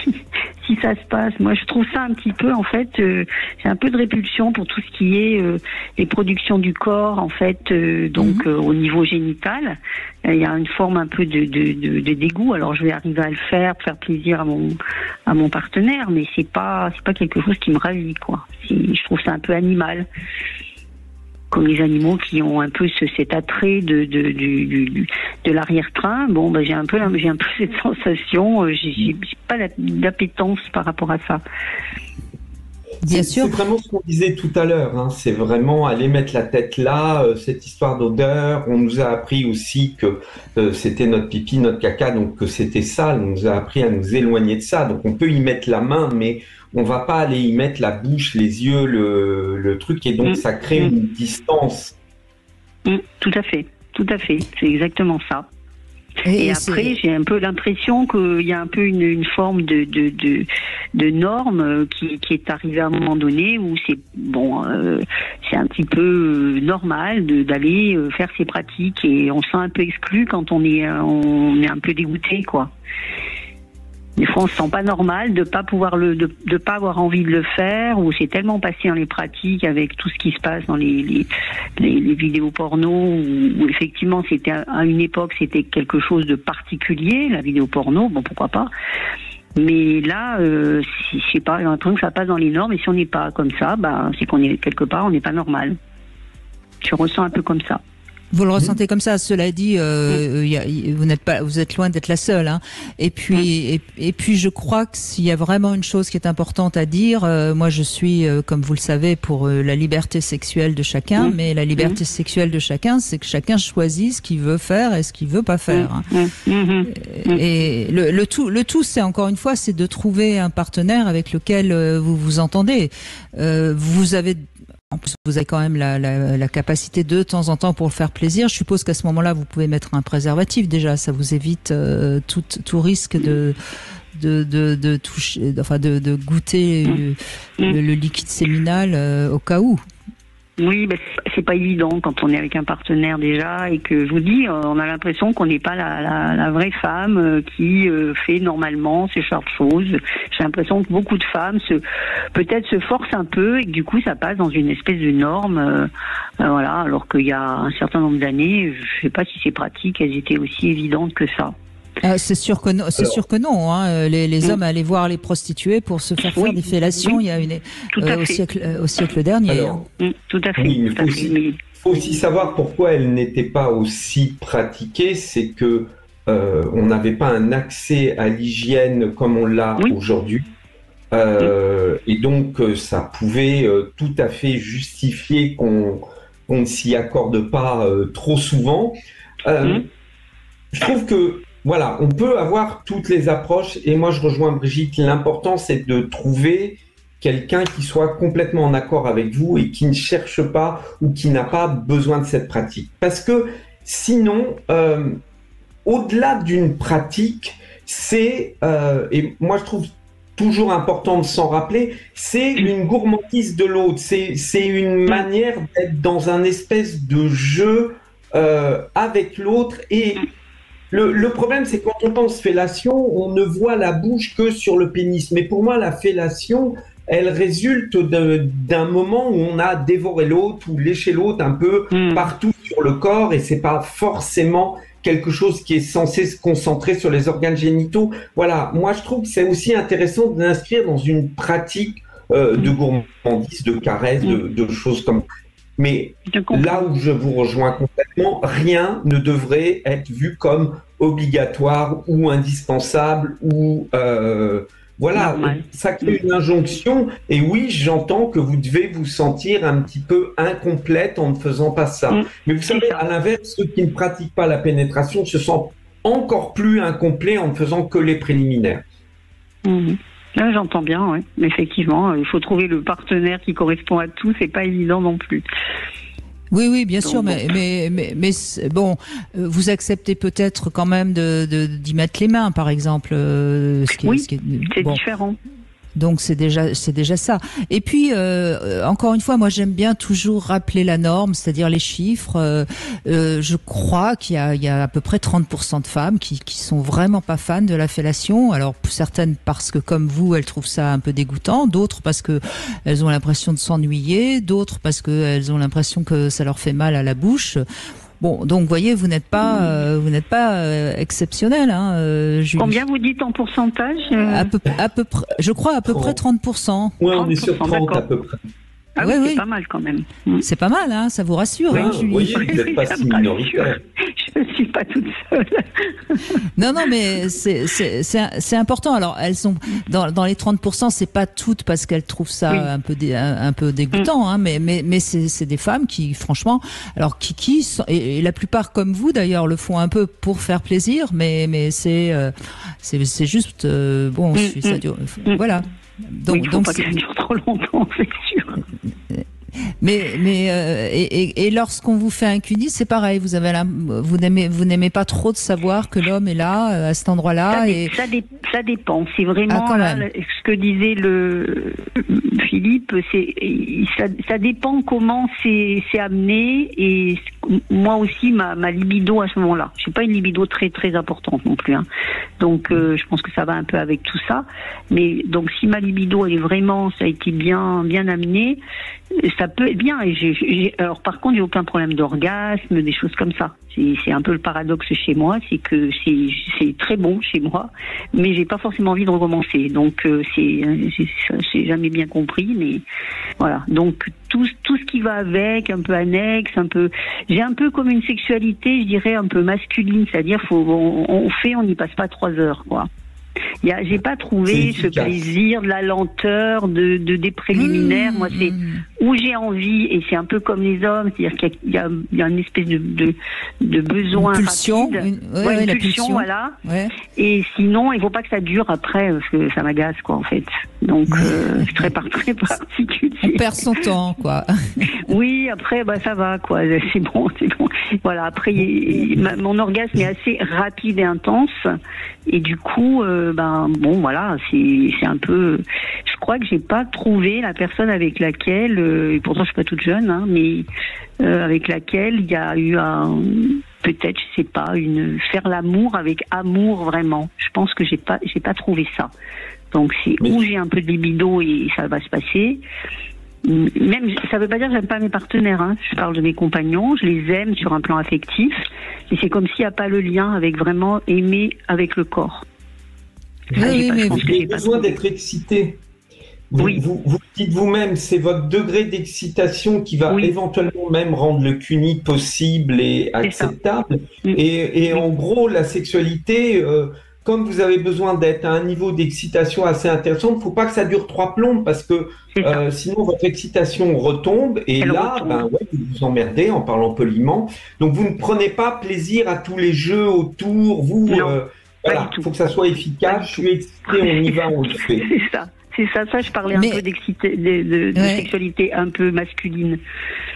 Si ça se passe, moi je trouve ça un petit peu, en fait, j'ai un peu de répulsion pour tout ce qui est les productions du corps, en fait, au niveau génital. Il y a une forme un peu de dégoût. Alors je vais arriver à le faire pour faire plaisir à mon partenaire, mais c'est pas quelque chose qui me ravit, quoi. Je trouve ça un peu animal. Comme les animaux qui ont un peu cet attrait de l'arrière-train. Bon, j'ai un peu cette sensation. J'ai pas d'appétence par rapport à ça. Bien sûr. C'est vraiment ce qu'on disait tout à l'heure. C'est vraiment aller mettre la tête là. Cette histoire d'odeur. On nous a appris aussi que c'était notre pipi, notre caca, donc que c'était sale. On nous a appris à nous éloigner de ça. Donc on peut y mettre la main, mais on va pas aller y mettre la bouche, les yeux, le truc, et donc ça crée une distance. Tout à fait, c'est exactement ça. Et après, j'ai un peu l'impression qu'il y a un peu une forme de norme qui est arrivée à un moment donné où c'est un petit peu normal d'aller faire ces pratiques et on se sent un peu exclu quand on est un peu dégoûté, quoi. Des fois, on se sent pas normal de pas pouvoir de pas avoir envie de le faire, ou c'est tellement passé dans les pratiques avec tout ce qui se passe dans les vidéos porno, où effectivement c'était à une époque c'était quelque chose de particulier, la vidéo porno, bon pourquoi pas. Mais là, je sais pas, j'ai l'impression que ça passe dans les normes, et si on n'est pas comme ça, c'est qu'on est quelque part, on n'est pas normal. Je ressens un peu comme ça. Vous le ressentez comme ça. Cela dit, vous êtes loin d'être la seule. Hein. Et puis, je crois que s'il y a vraiment une chose qui est importante à dire, moi, je suis, comme vous le savez, pour la liberté sexuelle de chacun. Mais la liberté sexuelle de chacun, c'est que chacun choisit ce qu'il veut faire et ce qu'il veut pas faire. Hein. Et le tout, c'est encore une fois, c'est de trouver un partenaire avec lequel vous vous entendez. En plus, vous avez quand même la capacité de temps en temps pour le faire plaisir. Je suppose qu'à ce moment-là, vous pouvez mettre un préservatif déjà. Ça vous évite tout risque de toucher, enfin de goûter le liquide séminal au cas où. Oui, c'est pas évident quand on est avec un partenaire déjà et que je vous dis, on a l'impression qu'on n'est pas la vraie femme qui fait normalement ces choses. J'ai l'impression que beaucoup de femmes peut-être se forcent un peu et que du coup ça passe dans une espèce de norme, voilà. Alors qu'il y a un certain nombre d'années, je sais pas si ces pratiques elles étaient aussi évidentes que ça. C'est sûr que non. C'est sûr que non. Hein. Les hommes allaient voir les prostituées pour se faire faire des fellations. Il y a au siècle dernier. Alors, tout à fait. Oui, il faut aussi savoir pourquoi elles n'étaient pas aussi pratiquées. C'est que on n'avait pas un accès à l'hygiène comme on l'a aujourd'hui. Et donc, ça pouvait tout à fait justifier qu'on ne s'y accorde pas trop souvent. Je trouve que voilà, on peut avoir toutes les approches et moi je rejoins Brigitte, l'important c'est de trouver quelqu'un qui soit complètement en accord avec vous et qui ne cherche pas ou qui n'a pas besoin de cette pratique. Parce que sinon, au-delà d'une pratique, c'est, et moi je trouve toujours important de s'en rappeler, c'est une gourmandise de l'autre, c'est une manière d'être dans un espèce de jeu avec l'autre et le problème, c'est quand on pense fellation, on ne voit la bouche que sur le pénis. Mais pour moi, la fellation, elle résulte d'un moment où on a dévoré l'autre ou léché l'autre un peu partout sur le corps et c'est pas forcément quelque chose qui est censé se concentrer sur les organes génitaux. Voilà, moi je trouve que c'est aussi intéressant de l'inscrire dans une pratique de gourmandise, de caresse, de choses comme ça. Mais là où je vous rejoins complètement, rien ne devrait être vu comme obligatoire ou indispensable ou voilà, ça crée une injonction. Et oui, j'entends que vous devez vous sentir un petit peu incomplète en ne faisant pas ça. Mais vous savez, à l'inverse, ceux qui ne pratiquent pas la pénétration se sentent encore plus incomplets en ne faisant que les préliminaires. Là, j'entends bien, oui. Effectivement, il faut trouver le partenaire qui correspond à tout, c'est pas évident non plus. Oui, bien sûr, mais bon, vous acceptez peut-être quand même d'y mettre les mains, par exemple. C'est différent. Donc c'est déjà ça. Et puis encore une fois, moi j'aime bien toujours rappeler la norme, c'est-à-dire les chiffres. Je crois qu'il y a à peu près 30% de femmes qui sont vraiment pas fans de la fellation. Alors certaines parce que comme vous, elles trouvent ça un peu dégoûtant, d'autres parce que elles ont l'impression de s'ennuyer, d'autres parce que elles ont l'impression que ça leur fait mal à la bouche. Bon, donc vous voyez, vous n'êtes pas exceptionnel, hein, Julie. Combien vous dites en pourcentage à peu près, je crois à peu près 30%. Oui, on est sur 30 à peu près. Ah oui, c'est pas mal quand même. C'est pas mal, hein, ça vous rassure, hein, Julie. Oui, vous n'êtes pas si minoritaire. Je ne suis pas toute seule. Non, mais c'est important. Alors, elles sont dans les 30%, c'est pas toutes parce qu'elles trouvent ça un peu dégoûtant, hein, mais c'est des femmes qui, franchement, alors qui sont, et la plupart comme vous d'ailleurs le font un peu pour faire plaisir, mais c'est juste bon, ça dure, voilà. Donc faut pas que ça dure trop longtemps, c'est sûr. Et lorsqu'on vous fait un cuni, c'est pareil. Vous n'aimez pas trop de savoir que l'homme est là, à cet endroit-là. Ça dépend. C'est vraiment ce que disait le Philippe. Ça dépend comment c'est amené et moi aussi ma libido à ce moment-là. Je suis pas une libido très très importante non plus. Hein. Donc je pense que ça va un peu avec tout ça. Mais donc si ma libido elle est vraiment, ça a été bien amené. Ça peut être bien. Alors par contre, j'ai aucun problème d'orgasme, des choses comme ça. C'est un peu le paradoxe chez moi, c'est que c'est très bon chez moi, mais j'ai pas forcément envie de recommencer. Donc c'est jamais bien compris, mais voilà. Donc tout ce qui va avec, un peu annexe, j'ai un peu comme une sexualité, je dirais, un peu masculine, c'est-à-dire on n'y passe pas 3 heures, quoi. J'ai pas trouvé ce plaisir de la lenteur, des préliminaires. Moi, c'est où j'ai envie, et c'est un peu comme les hommes, c'est-à-dire qu'il y a une espèce de besoin une pulsion, rapide. Une pulsion, voilà. Ouais. Et sinon, il faut pas que ça dure après, parce que ça m'agace, quoi, en fait. Donc, c'est très particulier. On perd son temps, quoi. Oui, après, ça va, quoi. C'est bon. Voilà. Après, mon orgasme est assez rapide et intense, et du coup, voilà, c'est un peu. Je crois que j'ai pas trouvé la personne avec laquelle, et pourtant je suis pas toute jeune, hein, mais avec laquelle il y a eu peut-être, je sais pas, faire l'amour avec amour vraiment. Je pense que j'ai pas trouvé ça. Donc c'est où j'ai un peu de libido et ça va se passer. Même, ça veut pas dire que j'aime pas mes partenaires, hein. Je parle de mes compagnons, je les aime sur un plan affectif, mais c'est comme s'il n'y a pas le lien avec vraiment aimer avec le corps. Oui, mais vous avez besoin d'être excité. Vous dites vous-même, c'est votre degré d'excitation qui va éventuellement même rendre le CUNY possible et acceptable. Et en gros, la sexualité, comme vous avez besoin d'être à un niveau d'excitation assez intéressant, il ne faut pas que ça dure 3 plombes parce que sinon votre excitation retombe et vous vous emmerdez en parlant poliment. Donc vous ne prenez pas plaisir à tous les jeux autour. Voilà, il faut que ça soit efficace. Je suis excité, on y va, on le fait. C'est ça, je parlais un peu de sexualité un peu masculine.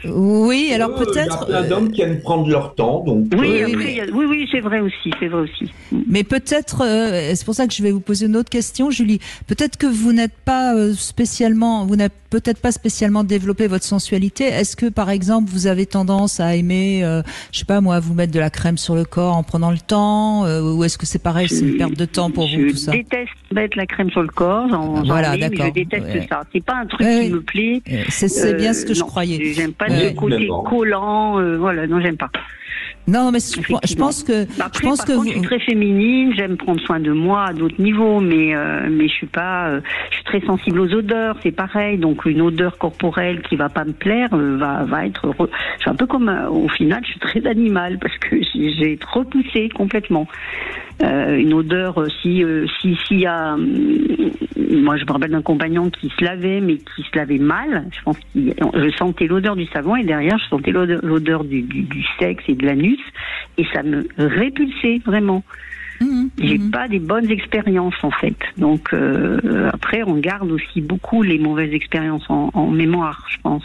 Oui, alors peut-être. Il y a plein d'hommes qui aiment prendre leur temps, donc. Oui, c'est vrai aussi. Mais peut-être, c'est pour ça que je vais vous poser une autre question, Julie. Peut-être que vous n'êtes pas peut-être pas spécialement développé votre sensualité. Est-ce que, par exemple, vous avez tendance à aimer, je sais pas moi, vous mettre de la crème sur le corps en prenant le temps, ou est-ce que c'est pareil, c'est une perte de temps pour vous, tout ça? Je déteste mettre la crème sur le corps, voilà, d'accord. Je déteste ça. C'est pas un truc qui me plaît. C'est bien ce que je croyais. J'aime pas ce côté collant, non, j'aime pas. Non, mais je pense que je suis très féminine, j'aime prendre soin de moi à d'autres niveaux, mais je suis pas, je suis très sensible aux odeurs, c'est pareil. Donc une odeur corporelle qui va pas me plaire va être. Je suis un peu comme au final, je suis très animale parce que j'ai repoussé complètement. Une odeur, s'il y a, moi je me rappelle d'un compagnon qui se lavait, mais qui se lavait mal. Je pense je sentais l'odeur du savon et derrière je sentais l'odeur du sexe et de l'anus et ça me répulsait vraiment. J'ai pas des bonnes expériences en fait. Donc après on garde aussi beaucoup les mauvaises expériences en mémoire, je pense.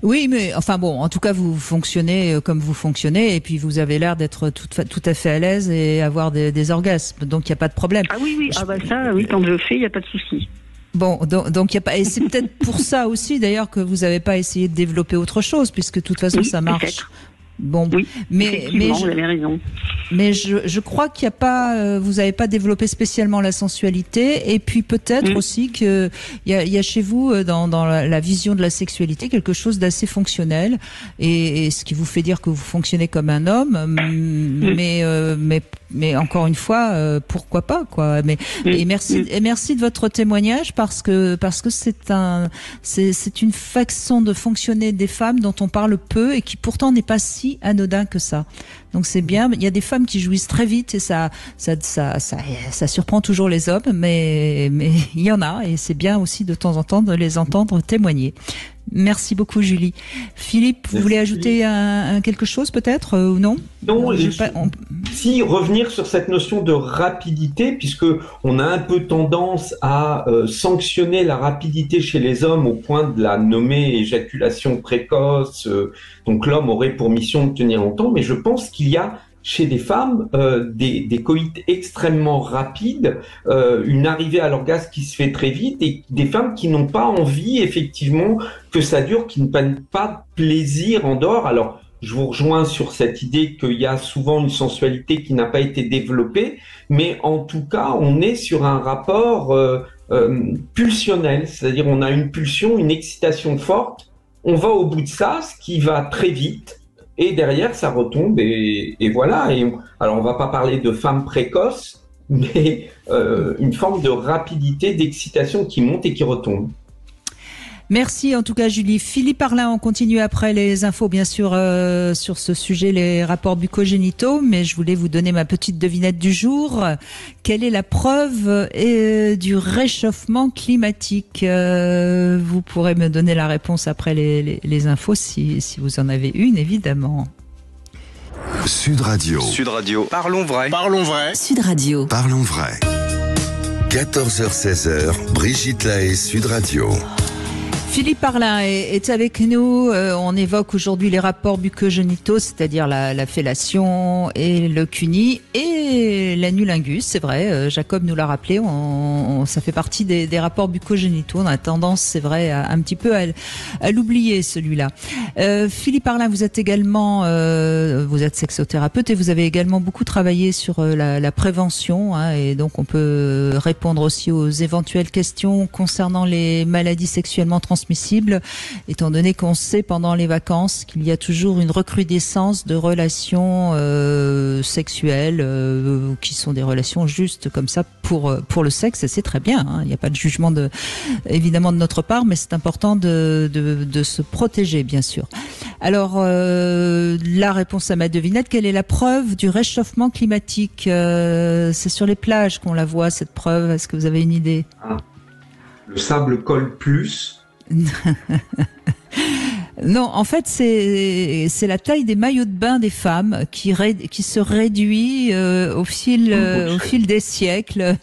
Oui, mais enfin bon, en tout cas, vous fonctionnez comme vous fonctionnez, et puis vous avez l'air d'être tout à fait à l'aise et avoir des orgasmes, donc il n'y a pas de problème. Ah oui, quand je le fais, il n'y a pas de souci. Bon, donc il y a pas, et c'est peut-être pour ça aussi d'ailleurs que vous n'avez pas essayé de développer autre chose, puisque de toute façon ça marche. Peut-être. Bon, mais vous avez raison. Mais je crois qu'il y a pas, vous n'avez pas développé spécialement la sensualité, et puis peut-être aussi que il y a chez vous dans la vision de la sexualité quelque chose d'assez fonctionnel, et ce qui vous fait dire que vous fonctionnez comme un homme, mais encore une fois, pourquoi pas quoi. Et merci de votre témoignage parce que c'est une façon de fonctionner des femmes dont on parle peu et qui pourtant n'est pas si anodin que ça. Donc c'est bien. Il y a des femmes qui jouissent très vite et ça surprend toujours les hommes, mais il y en a, et c'est bien aussi de temps en temps de les entendre témoigner. Merci beaucoup, Julie. Philippe, vous voulez ajouter quelque chose peut-être ou non? Non, si revenir sur cette notion de rapidité, puisque on a un peu tendance à sanctionner la rapidité chez les hommes au point de la nommer éjaculation précoce. Donc l'homme aurait pour mission de tenir longtemps, mais je pense qu'il y a chez des femmes des coïts extrêmement rapides, une arrivée à l'orgasme qui se fait très vite, et des femmes qui n'ont pas envie effectivement que ça dure, qui ne prennent pas de plaisir en dehors. Alors je vous rejoins sur cette idée qu'il y a souvent une sensualité qui n'a pas été développée, mais en tout cas on est sur un rapport pulsionnel, c'est-à-dire on a une pulsion, une excitation forte, on va au bout de ça, ce qui va très vite. Et derrière, ça retombe et voilà. Alors, on va pas parler de femmes précoces, mais une forme de rapidité, d'excitation qui monte et qui retombe. Merci en tout cas Julie. Philippe Parlin, on continue après les infos bien sûr sur ce sujet, les rapports bucco-génitaux, mais je voulais vous donner ma petite devinette du jour. Quelle est la preuve du réchauffement climatique? Vous pourrez me donner la réponse après les infos si vous en avez une évidemment. Sud Radio. Sud Radio. Parlons vrai. Parlons vrai. Sud Radio. Parlons vrai. 14h-16h, Brigitte Lahaie, Sud Radio. Philippe Parlin est avec nous. On évoque aujourd'hui les rapports bucco-génitaux, c'est-à-dire la fellation et le cuni et l'anulingus. C'est vrai, Jacob nous l'a rappelé. Ça fait partie des rapports bucco-génitaux. On a tendance, c'est vrai, un petit peu à l'oublier celui-là. Philippe Parlin, vous êtes également, vous êtes sexothérapeute et vous avez également beaucoup travaillé sur la prévention. Et donc on peut répondre aussi aux éventuelles questions concernant les maladies sexuellement transmissibles, étant donné qu'on sait pendant les vacances qu'il y a toujours une recrudescence de relations sexuelles qui sont des relations juste comme ça pour le sexe, et c'est très bien, hein. Il n'y a pas de jugement évidemment de notre part, mais c'est important de se protéger bien sûr. Alors la réponse à ma devinette, quelle est la preuve du réchauffement climatique? C'est sur les plages qu'on la voit cette preuve, est-ce que vous avez une idée? Le sable colle plus. Non, en fait, c'est la taille des maillots de bain des femmes qui se réduit au fil des siècles.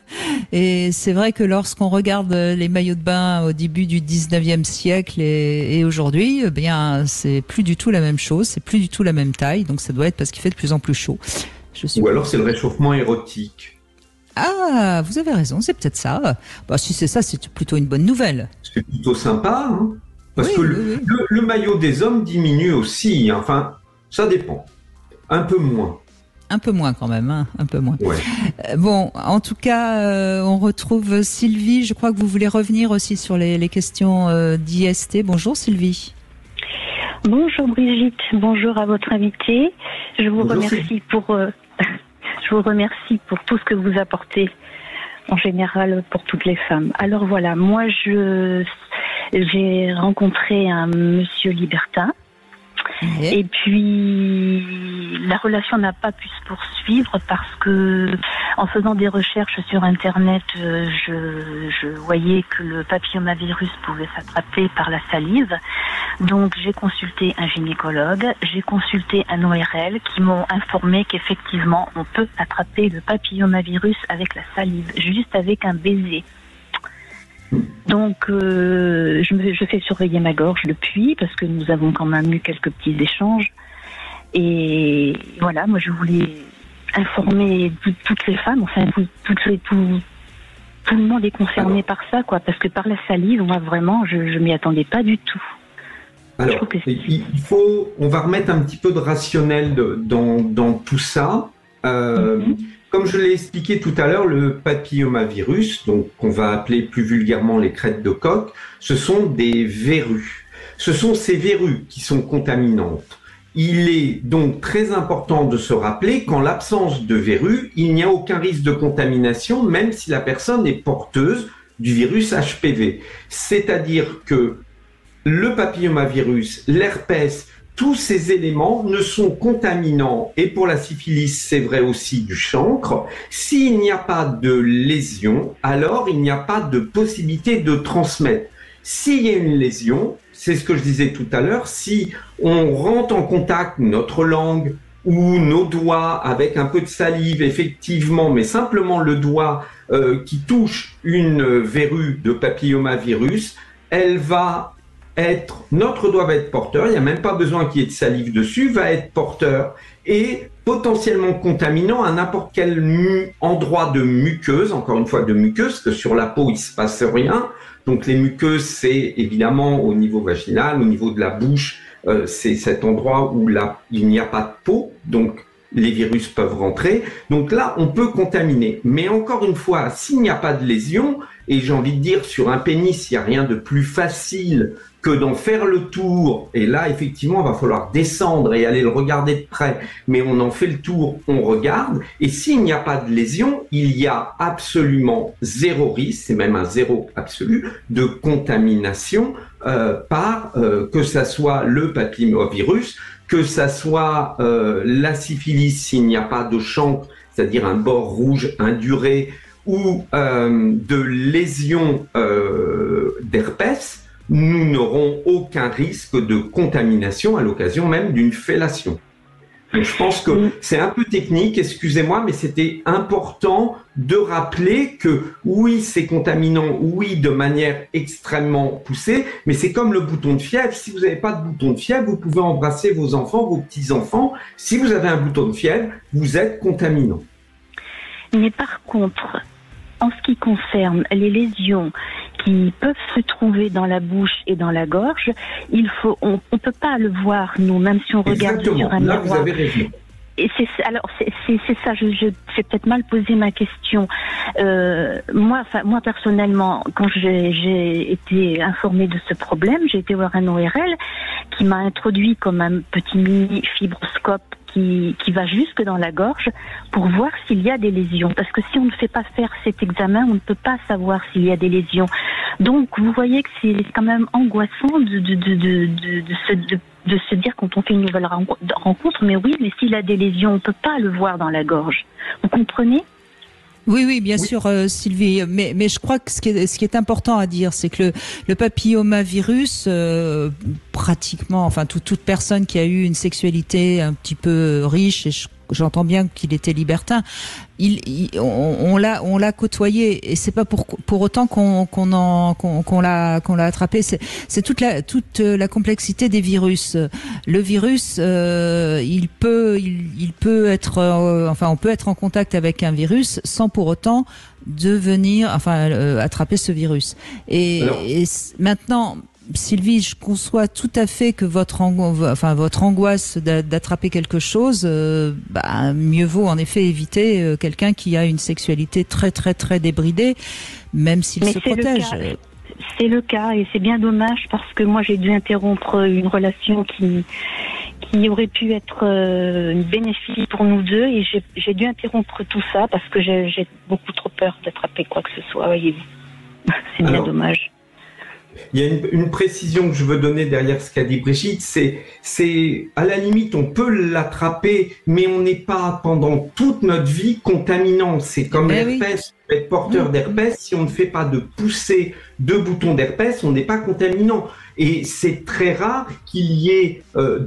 Et c'est vrai que lorsqu'on regarde les maillots de bain au début du 19e siècle et aujourd'hui, eh bien, c'est plus du tout la même chose, c'est plus du tout la même taille. Donc ça doit être parce qu'il fait de plus en plus chaud. Ou alors c'est le réchauffement érotique. Ah, vous avez raison, c'est peut-être ça. Bah, si c'est ça, c'est plutôt une bonne nouvelle. C'est plutôt sympa, hein, parce que le maillot des hommes diminue aussi. Enfin, ça dépend. Un peu moins. Un peu moins quand même, hein, un peu moins. Ouais. Bon, en tout cas, on retrouve Sylvie. Je crois que vous voulez revenir aussi sur les questions d'IST. Bonjour Sylvie. Bonjour Brigitte, bonjour à votre invité. Je vous remercie je vous remercie pour tout ce que vous apportez en général pour toutes les femmes. Alors voilà, moi j'ai rencontré un monsieur libertin et puis la relation n'a pas pu se poursuivre parce que en faisant des recherches sur internet, je voyais que le papillomavirus pouvait s'attraper par la salive. Donc j'ai consulté un gynécologue, j'ai consulté un ORL qui m'ont informé qu'effectivement on peut attraper le papillomavirus avec la salive, juste avec un baiser. Donc je fais surveiller ma gorge depuis parce que nous avons quand même eu quelques petits échanges. Et voilà, moi je voulais informer toutes les femmes, enfin tout le monde est concerné par ça, quoi, parce que par la salive, moi vraiment, je m'y attendais pas du tout. Alors, on va remettre un petit peu de rationnel dans tout ça. Comme je l'ai expliqué tout à l'heure, le papillomavirus, donc qu'on va appeler plus vulgairement les crêtes de coq, ce sont des verrues. Ce sont ces verrues qui sont contaminantes. Il est donc très important de se rappeler qu'en l'absence de verrues, il n'y a aucun risque de contamination, même si la personne est porteuse du virus HPV. C'est-à-dire que le papillomavirus, l'herpès, tous ces éléments ne sont contaminants, et pour la syphilis, c'est vrai aussi du chancre. S'il n'y a pas de lésion, alors il n'y a pas de possibilité de transmettre. S'il y a une lésion, c'est ce que je disais tout à l'heure, si on rentre en contact notre langue ou nos doigts avec un peu de salive, effectivement, mais simplement le doigt qui touche une verrue de papillomavirus, notre doigt va être porteur, il n'y a même pas besoin qu'il y ait de salive dessus, va être porteur et potentiellement contaminant à n'importe quel endroit de muqueuse, encore une fois de muqueuse, parce que sur la peau il ne se passe rien. Donc les muqueuses, c'est évidemment au niveau vaginal, au niveau de la bouche, c'est cet endroit où il n'y a pas de peau, donc les virus peuvent rentrer. Donc là, on peut contaminer. Mais encore une fois, s'il n'y a pas de lésion, et j'ai envie de dire, sur un pénis, il n'y a rien de plus facile que d'en faire le tour. Et là, effectivement, il va falloir descendre et aller le regarder de près. Mais on en fait le tour, on regarde. Et s'il n'y a pas de lésion, il y a absolument zéro risque, c'est même un zéro absolu, de contamination par, que ça soit le papillomavirus, que ça soit la syphilis s'il n'y a pas de chancre, c'est-à-dire un bord rouge induré, ou de lésions d'herpès, nous n'aurons aucun risque de contamination à l'occasion même d'une fellation. Donc, je pense que c'est un peu technique, excusez-moi, mais c'était important de rappeler que oui, c'est contaminant, oui, de manière extrêmement poussée, mais c'est comme le bouton de fièvre. Si vous n'avez pas de bouton de fièvre, vous pouvez embrasser vos enfants, vos petits-enfants. Si vous avez un bouton de fièvre, vous êtes contaminant. Mais par contre, en ce qui concerne les lésions qui peuvent se trouver dans la bouche et dans la gorge, on peut pas le voir, nous, même si on regarde sur un miroir. Là, vous avez raison. Et c'est ça, je vais peut-être mal poser ma question. Moi personnellement, quand j'ai été informée de ce problème, j'ai été voir un ORL qui m'a introduit comme un petit mini fibroscope qui va jusque dans la gorge pour voir s'il y a des lésions. Parce que si on ne fait pas faire cet examen, on ne peut pas savoir s'il y a des lésions. Donc, vous voyez que c'est quand même angoissant de se dire quand on fait une nouvelle rencontre, mais oui, mais s'il a des lésions, on ne peut pas le voir dans la gorge. Vous comprenez ? Oui, bien sûr, Sylvie. Mais je crois que ce qui est important à dire, c'est que le papillomavirus, pratiquement, enfin toute personne qui a eu une sexualité un petit peu riche, et j'entends bien qu'il était libertin, on l'a côtoyé, et c'est pas pour autant qu'on l'a attrapé. C'est toute la complexité des virus. Le virus, il peut être, on peut être en contact avec un virus sans pour autant attraper ce virus. Et maintenant, Sylvie, je conçois tout à fait que votre angoisse d'attraper quelque chose, mieux vaut en effet éviter quelqu'un qui a une sexualité très très très débridée, même s'il se protège. C'est le cas, et c'est bien dommage parce que moi j'ai dû interrompre une relation qui aurait pu être bénéfique pour nous deux, et j'ai dû interrompre tout ça parce que j'ai beaucoup trop peur d'attraper quoi que ce soit, voyez-vous. C'est bien dommage. Il y a une précision que je veux donner derrière ce qu'a dit Brigitte, c'est à la limite on peut l'attraper, mais on n'est pas pendant toute notre vie contaminant. C'est comme l'herpès, on peut être porteur d'herpès, si on ne fait pas de poussée de boutons d'herpès, on n'est pas contaminant. Et c'est très rare qu'il y ait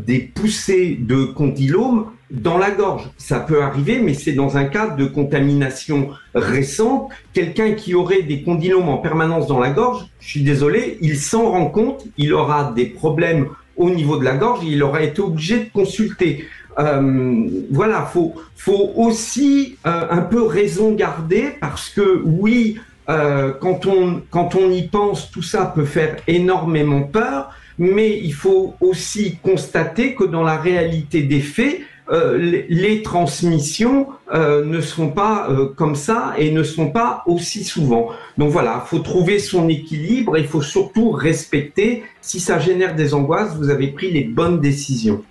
des poussées de condylome dans la gorge. Ça peut arriver, mais c'est dans un cas de contamination récente. Quelqu'un qui aurait des condylomes en permanence dans la gorge, je suis désolé, il s'en rend compte, il aura des problèmes au niveau de la gorge, il aura été obligé de consulter. Voilà, faut aussi un peu raison garder, parce que oui, quand on y pense, tout ça peut faire énormément peur, mais il faut aussi constater que dans la réalité des faits, les transmissions ne sont pas comme ça et ne sont pas aussi souvent. Donc voilà, il faut trouver son équilibre et il faut surtout respecter. Si ça génère des angoisses, vous avez pris les bonnes décisions.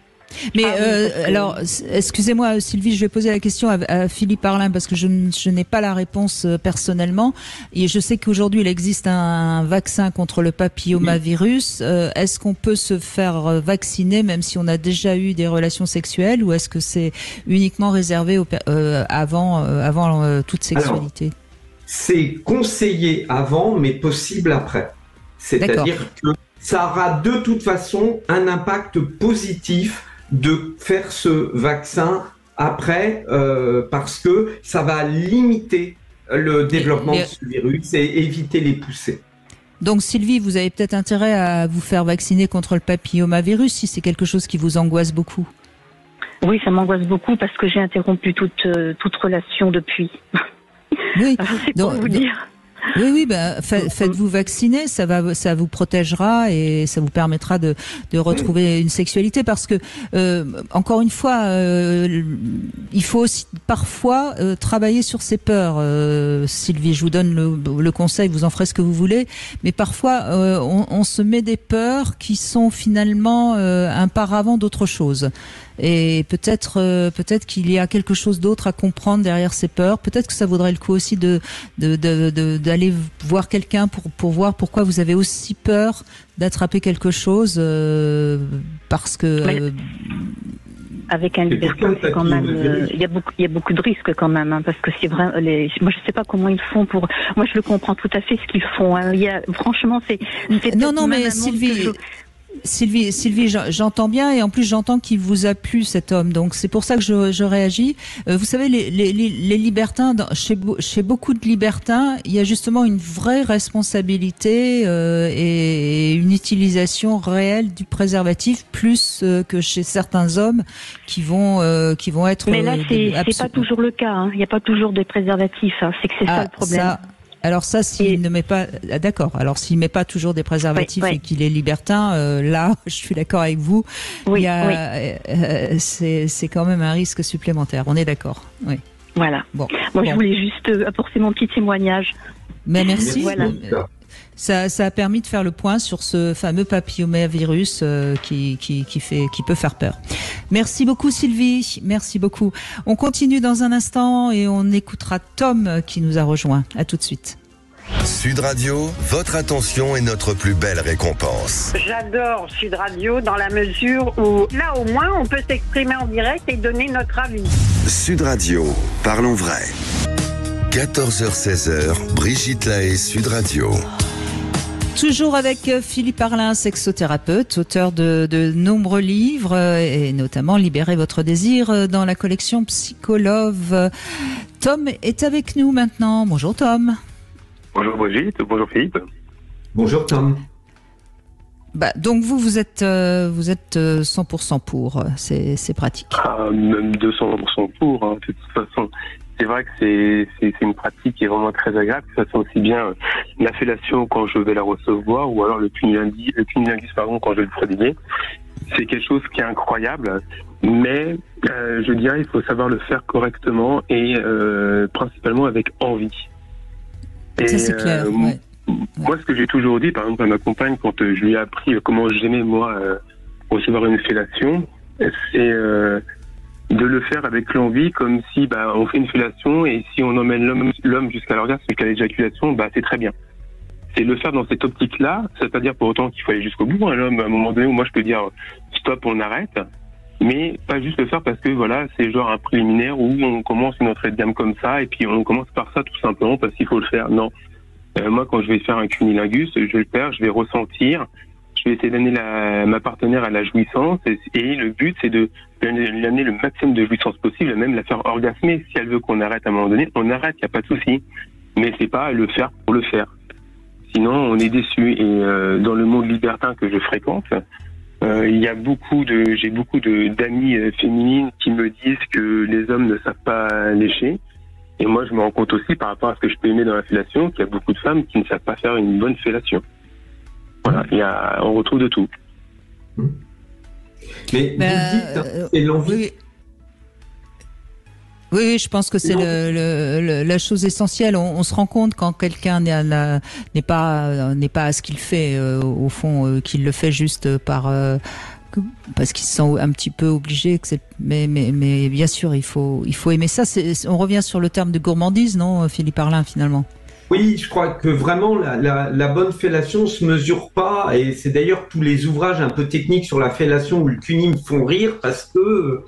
Mais alors, excusez-moi Sylvie, je vais poser la question à Philippe Arlin parce que je n'ai pas la réponse personnellement. Et je sais qu'aujourd'hui il existe un vaccin contre le papillomavirus. Est-ce qu'on peut se faire vacciner même si on a déjà eu des relations sexuelles, ou est-ce que c'est uniquement réservé avant toute sexualité? Alors, c'est conseillé avant, mais possible après. C'est-à-dire que ça aura de toute façon un impact positif de faire ce vaccin après, parce que ça va limiter le développement de ce virus et éviter les poussées. Donc Sylvie, vous avez peut-être intérêt à vous faire vacciner contre le papillomavirus si c'est quelque chose qui vous angoisse beaucoup. Oui, ça m'angoisse beaucoup parce que j'ai interrompu toute relation depuis. Oui, alors, c'est pour vous dire. Oui, faites-vous vacciner, ça vous protégera et ça vous permettra de retrouver une sexualité, parce que encore une fois, il faut aussi parfois travailler sur ses peurs. Sylvie, je vous donne le conseil, vous en ferez ce que vous voulez, mais parfois on se met des peurs qui sont finalement un paravent d'autre chose. Et peut-être qu'il y a quelque chose d'autre à comprendre derrière ces peurs. Peut-être que ça vaudrait le coup aussi d'aller voir quelqu'un pour voir pourquoi vous avez aussi peur d'attraper quelque chose, parce que avec un libertin, c'est quand même, il y a beaucoup de risques quand même, hein, parce que c'est vrai, moi je sais pas comment ils font moi je le comprends tout à fait ce qu'ils font, hein. Franchement c'est non, mais Sylvie, j'entends bien, et en plus j'entends qu'il vous a plu, cet homme, donc c'est pour ça que je réagis. Vous savez, les libertins, chez beaucoup de libertins, il y a justement une vraie responsabilité et une utilisation réelle du préservatif, plus que chez certains hommes qui vont être. Mais là, c'est pas toujours le cas, hein. Il n'y a pas toujours de préservatifs, hein. C'est que c'est ça le problème. Alors ça, s'il ne met pas, d'accord. Alors s'il met pas toujours des préservatifs et qu'il est libertin, là, je suis d'accord avec vous. C'est quand même un risque supplémentaire. On est d'accord. Oui. Voilà. Bon. Moi, je voulais juste apporter mon petit témoignage. Mais merci. Voilà. Ça a permis de faire le point sur ce fameux papillomavirus qui peut faire peur. Merci beaucoup Sylvie, merci beaucoup. On continue dans un instant et on écoutera Tom qui nous a rejoint. À tout de suite. Sud Radio, votre attention est notre plus belle récompense. J'adore Sud Radio dans la mesure où là au moins on peut s'exprimer en direct et donner notre avis. Sud Radio, parlons vrai. 14h-16h, Brigitte Lahaie, Sud Radio. Toujours avec Philippe Arlin, sexothérapeute, auteur de nombreux livres et notamment Libérez votre désir dans la collection Psycholove. Tom est avec nous maintenant. Bonjour Tom. Bonjour Brigitte, bonjour Philippe. Bonjour Tom. Donc vous êtes 100% pour, c'est pratique. Même 200% pour, hein, de toute façon. C'est vrai que c'est une pratique qui est vraiment très agréable, que ça soit aussi bien la fellation quand je vais la recevoir ou alors le cunnilingus quand je vais le prodiguer. C'est quelque chose qui est incroyable, mais je dirais il faut savoir le faire correctement et principalement avec envie. Et, ça c'est clair. Moi, ce que j'ai toujours dit, par exemple à ma compagne, quand je lui ai appris comment j'aimais moi recevoir une fellation, c'est de le faire avec l'envie, comme si on fait une fellation et si on emmène l'homme jusqu'à l'orgasme, jusqu'à l'éjaculation, c'est très bien. C'est le faire dans cette optique-là, c'est-à-dire pour autant qu'il faut aller jusqu'au bout. L'homme, à un moment donné, où moi je peux dire stop, on arrête, mais pas juste le faire parce que voilà, c'est genre un préliminaire où on commence une entrée de gamme comme ça et puis on commence par ça tout simplement parce qu'il faut le faire. Non. Moi, quand je vais faire un cunnilingus, je vais le faire, je vais ressentir. Je vais essayer d'amener ma partenaire à la jouissance et le but c'est de lui amener le maximum de jouissance possible et même la faire orgasmer. Si elle veut qu'on arrête à un moment donné, on arrête, il n'y a pas de souci. Mais c'est pas le faire pour le faire. Sinon, on est déçu. Et dans le monde libertin que je fréquente, j'ai beaucoup d'amis féminines qui me disent que les hommes ne savent pas lécher. Et moi, je me rends compte aussi par rapport à ce que je peux aimer dans la fellation, qu'il y a beaucoup de femmes qui ne savent pas faire une bonne fellation. Voilà, on retrouve de tout. Mais vous dites, c'est l'envie. Oui, je pense que c'est la chose essentielle. On se rend compte quand quelqu'un n'est pas à ce qu'il fait, au fond, qu'il le fait juste parce qu'il se sent un petit peu obligé. Mais bien sûr, il faut aimer ça. On revient sur le terme de gourmandise, non, Philippe Arlin, finalement? Oui, je crois que vraiment la bonne fellation se mesure pas, et c'est d'ailleurs tous les ouvrages un peu techniques sur la fellation ou le cunning font rire parce que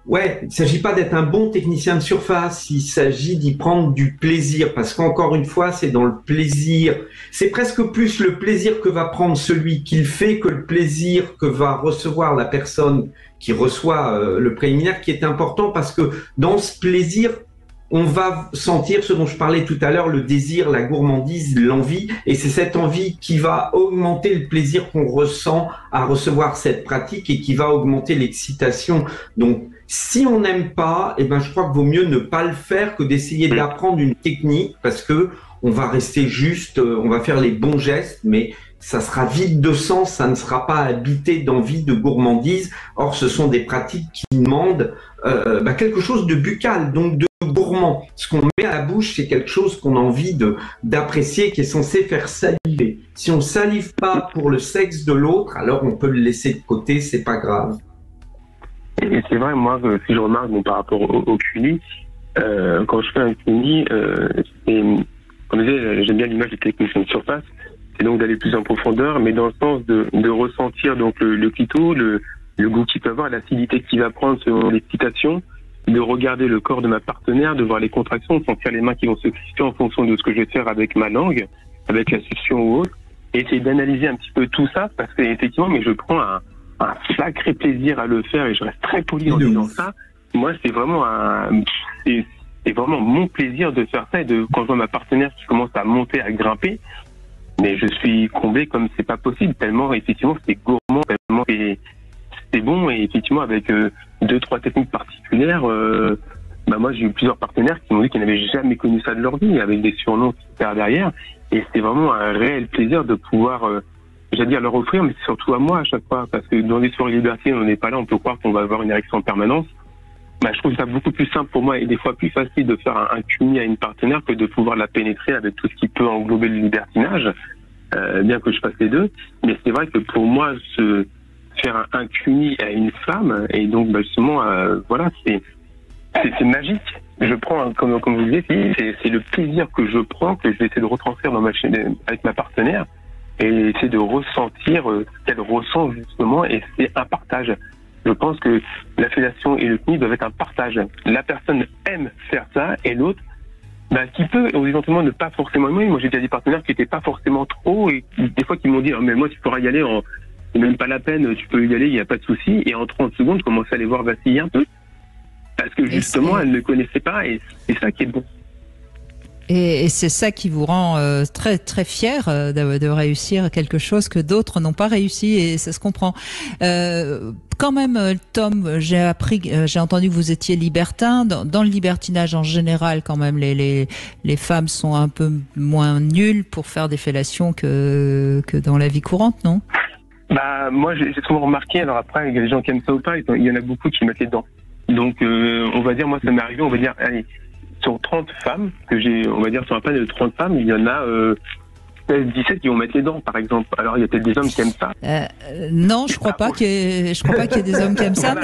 il s'agit pas d'être un bon technicien de surface, il s'agit d'y prendre du plaisir, parce qu'encore une fois, c'est dans le plaisir. C'est presque plus le plaisir que va prendre celui qui le fait que le plaisir que va recevoir la personne qui reçoit le préliminaire qui est important, parce que dans ce plaisir, on va sentir ce dont je parlais tout à l'heure, le désir, la gourmandise, l'envie, et c'est cette envie qui va augmenter le plaisir qu'on ressent à recevoir cette pratique et qui va augmenter l'excitation. Donc, si on n'aime pas, je crois qu'il vaut mieux ne pas le faire que d'essayer d'apprendre une technique, parce que on va rester juste, on va faire les bons gestes, mais ça sera vide de sens, ça ne sera pas habité d'envie, de gourmandise. Or, ce sont des pratiques qui demandent quelque chose de buccal, donc de gourmand. Ce qu'on met à la bouche, c'est quelque chose qu'on a envie d'apprécier, qui est censé faire saliver. Si on salive pas pour le sexe de l'autre, alors on peut le laisser de côté, c'est pas grave. Et c'est vrai, moi, si je remarque par rapport au CUNY, quand je fais un CUNY, comme je disais, j'aime bien l'image des techniciens de surface, c'est donc d'aller plus en profondeur, mais dans le sens de ressentir donc le clito, le goût qu'il peut avoir, l'acidité qu'il va prendre selon l'excitation, de regarder le corps de ma partenaire, de voir les contractions, de sentir les mains qui vont se crisper en fonction de ce que je vais faire avec ma langue, avec la succion ou autre, et essayer d'analyser un petit peu tout ça, parce que effectivement, mais je prends un sacré plaisir à le faire, et je reste très poli en disant ça. Moi, c'est vraiment c'est vraiment mon plaisir de faire ça, et quand je vois ma partenaire qui commence à monter, à grimper, mais je suis comblé comme c'est pas possible, tellement effectivement c'est gourmand, tellement c'est bon, et effectivement avec 2-3 techniques particulières, moi j'ai eu plusieurs partenaires qui m'ont dit qu'ils n'avaient jamais connu ça de leur vie, avec des surnoms super derrière, et c'est vraiment un réel plaisir de pouvoir, j'allais dire leur offrir, mais c'est surtout à moi à chaque fois, parce que dans les soirées liberté, on n'est pas là, on peut croire qu'on va avoir une érection en permanence. Je trouve ça beaucoup plus simple pour moi et des fois plus facile de faire un CUNY à une partenaire que de pouvoir la pénétrer avec tout ce qui peut englober le libertinage, bien que je fasse les deux. Mais c'est vrai que pour moi, faire un CUNY à une femme, et donc justement, voilà, c'est magique. Je prends, comme vous le disiez, c'est le plaisir que je prends, que je vais essayer de retranscrire dans avec ma partenaire, et essayer de ressentir ce qu'elle ressent justement, et c'est un partage. Je pense que la fellation et le CUNY doivent être un partage. La personne aime faire ça, et l'autre, qui peut éventuellement ne pas forcément aimer. Moi, j'ai déjà des partenaires qui n'étaient pas forcément trop, et des fois qui m'ont dit, mais moi, tu pourras y aller, c'est même pas la peine, tu peux y aller, il n'y a pas de souci. Et en 30 secondes, je commençais à les voir vaciller un peu. Parce que justement, elles ne connaissaient pas, et c'est ça qui est bon. Et c'est ça qui vous rend très très fier de réussir quelque chose que d'autres n'ont pas réussi, et ça se comprend. Quand même, Tom, j'ai entendu que vous étiez libertin. Dans le libertinage en général, quand même, les femmes sont un peu moins nulles pour faire des fellations que dans la vie courante, non? Moi, j'ai souvent remarqué. Alors après, il y a des gens qui aiment ça ou pas. Il y en a beaucoup qui mettent les dents. Donc, on va dire, moi, ça m'est arrivé. On va dire, allez, sur 30 femmes que j'ai, on va dire, sur un panel de 30 femmes, il y en a 16-17 qui vont mettre les dents, par exemple. Alors, il y a peut-être des hommes qui aiment ça. Non, je crois pas qu'il y ait des hommes qui aiment ça,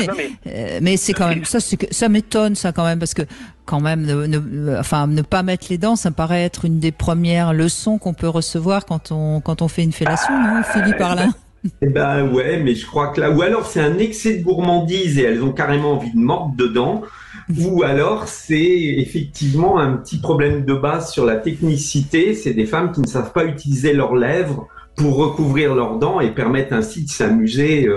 mais c'est quand même ça m'étonne ça quand même, parce que quand même ne pas mettre les dents, ça me paraît être une des premières leçons qu'on peut recevoir quand on fait une fellation, non, Philippe Arlin? Ouais, mais je crois que là, ou alors c'est un excès de gourmandise et elles ont carrément envie de mordre dedans, ou alors c'est effectivement un petit problème de base sur la technicité. C'est des femmes qui ne savent pas utiliser leurs lèvres pour recouvrir leurs dents et permettre ainsi de s'amuser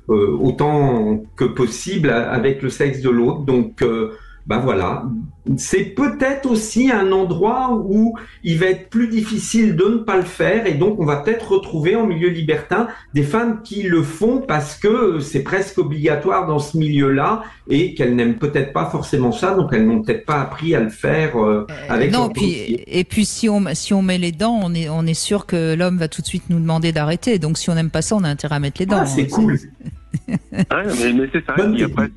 autant que possible avec le sexe de l'autre. Donc voilà, c'est peut-être aussi un endroit où il va être plus difficile de ne pas le faire, et donc on va peut-être retrouver en milieu libertin des femmes qui le font parce que c'est presque obligatoire dans ce milieu-là et qu'elles n'aiment peut-être pas forcément ça, donc elles n'ont peut-être pas appris à le faire avec leur policier. Et puis si on met les dents, on est sûr que l'homme va tout de suite nous demander d'arrêter, donc si on n'aime pas ça, on a intérêt à mettre les dents. C'est cool. Mais c'est ça, et après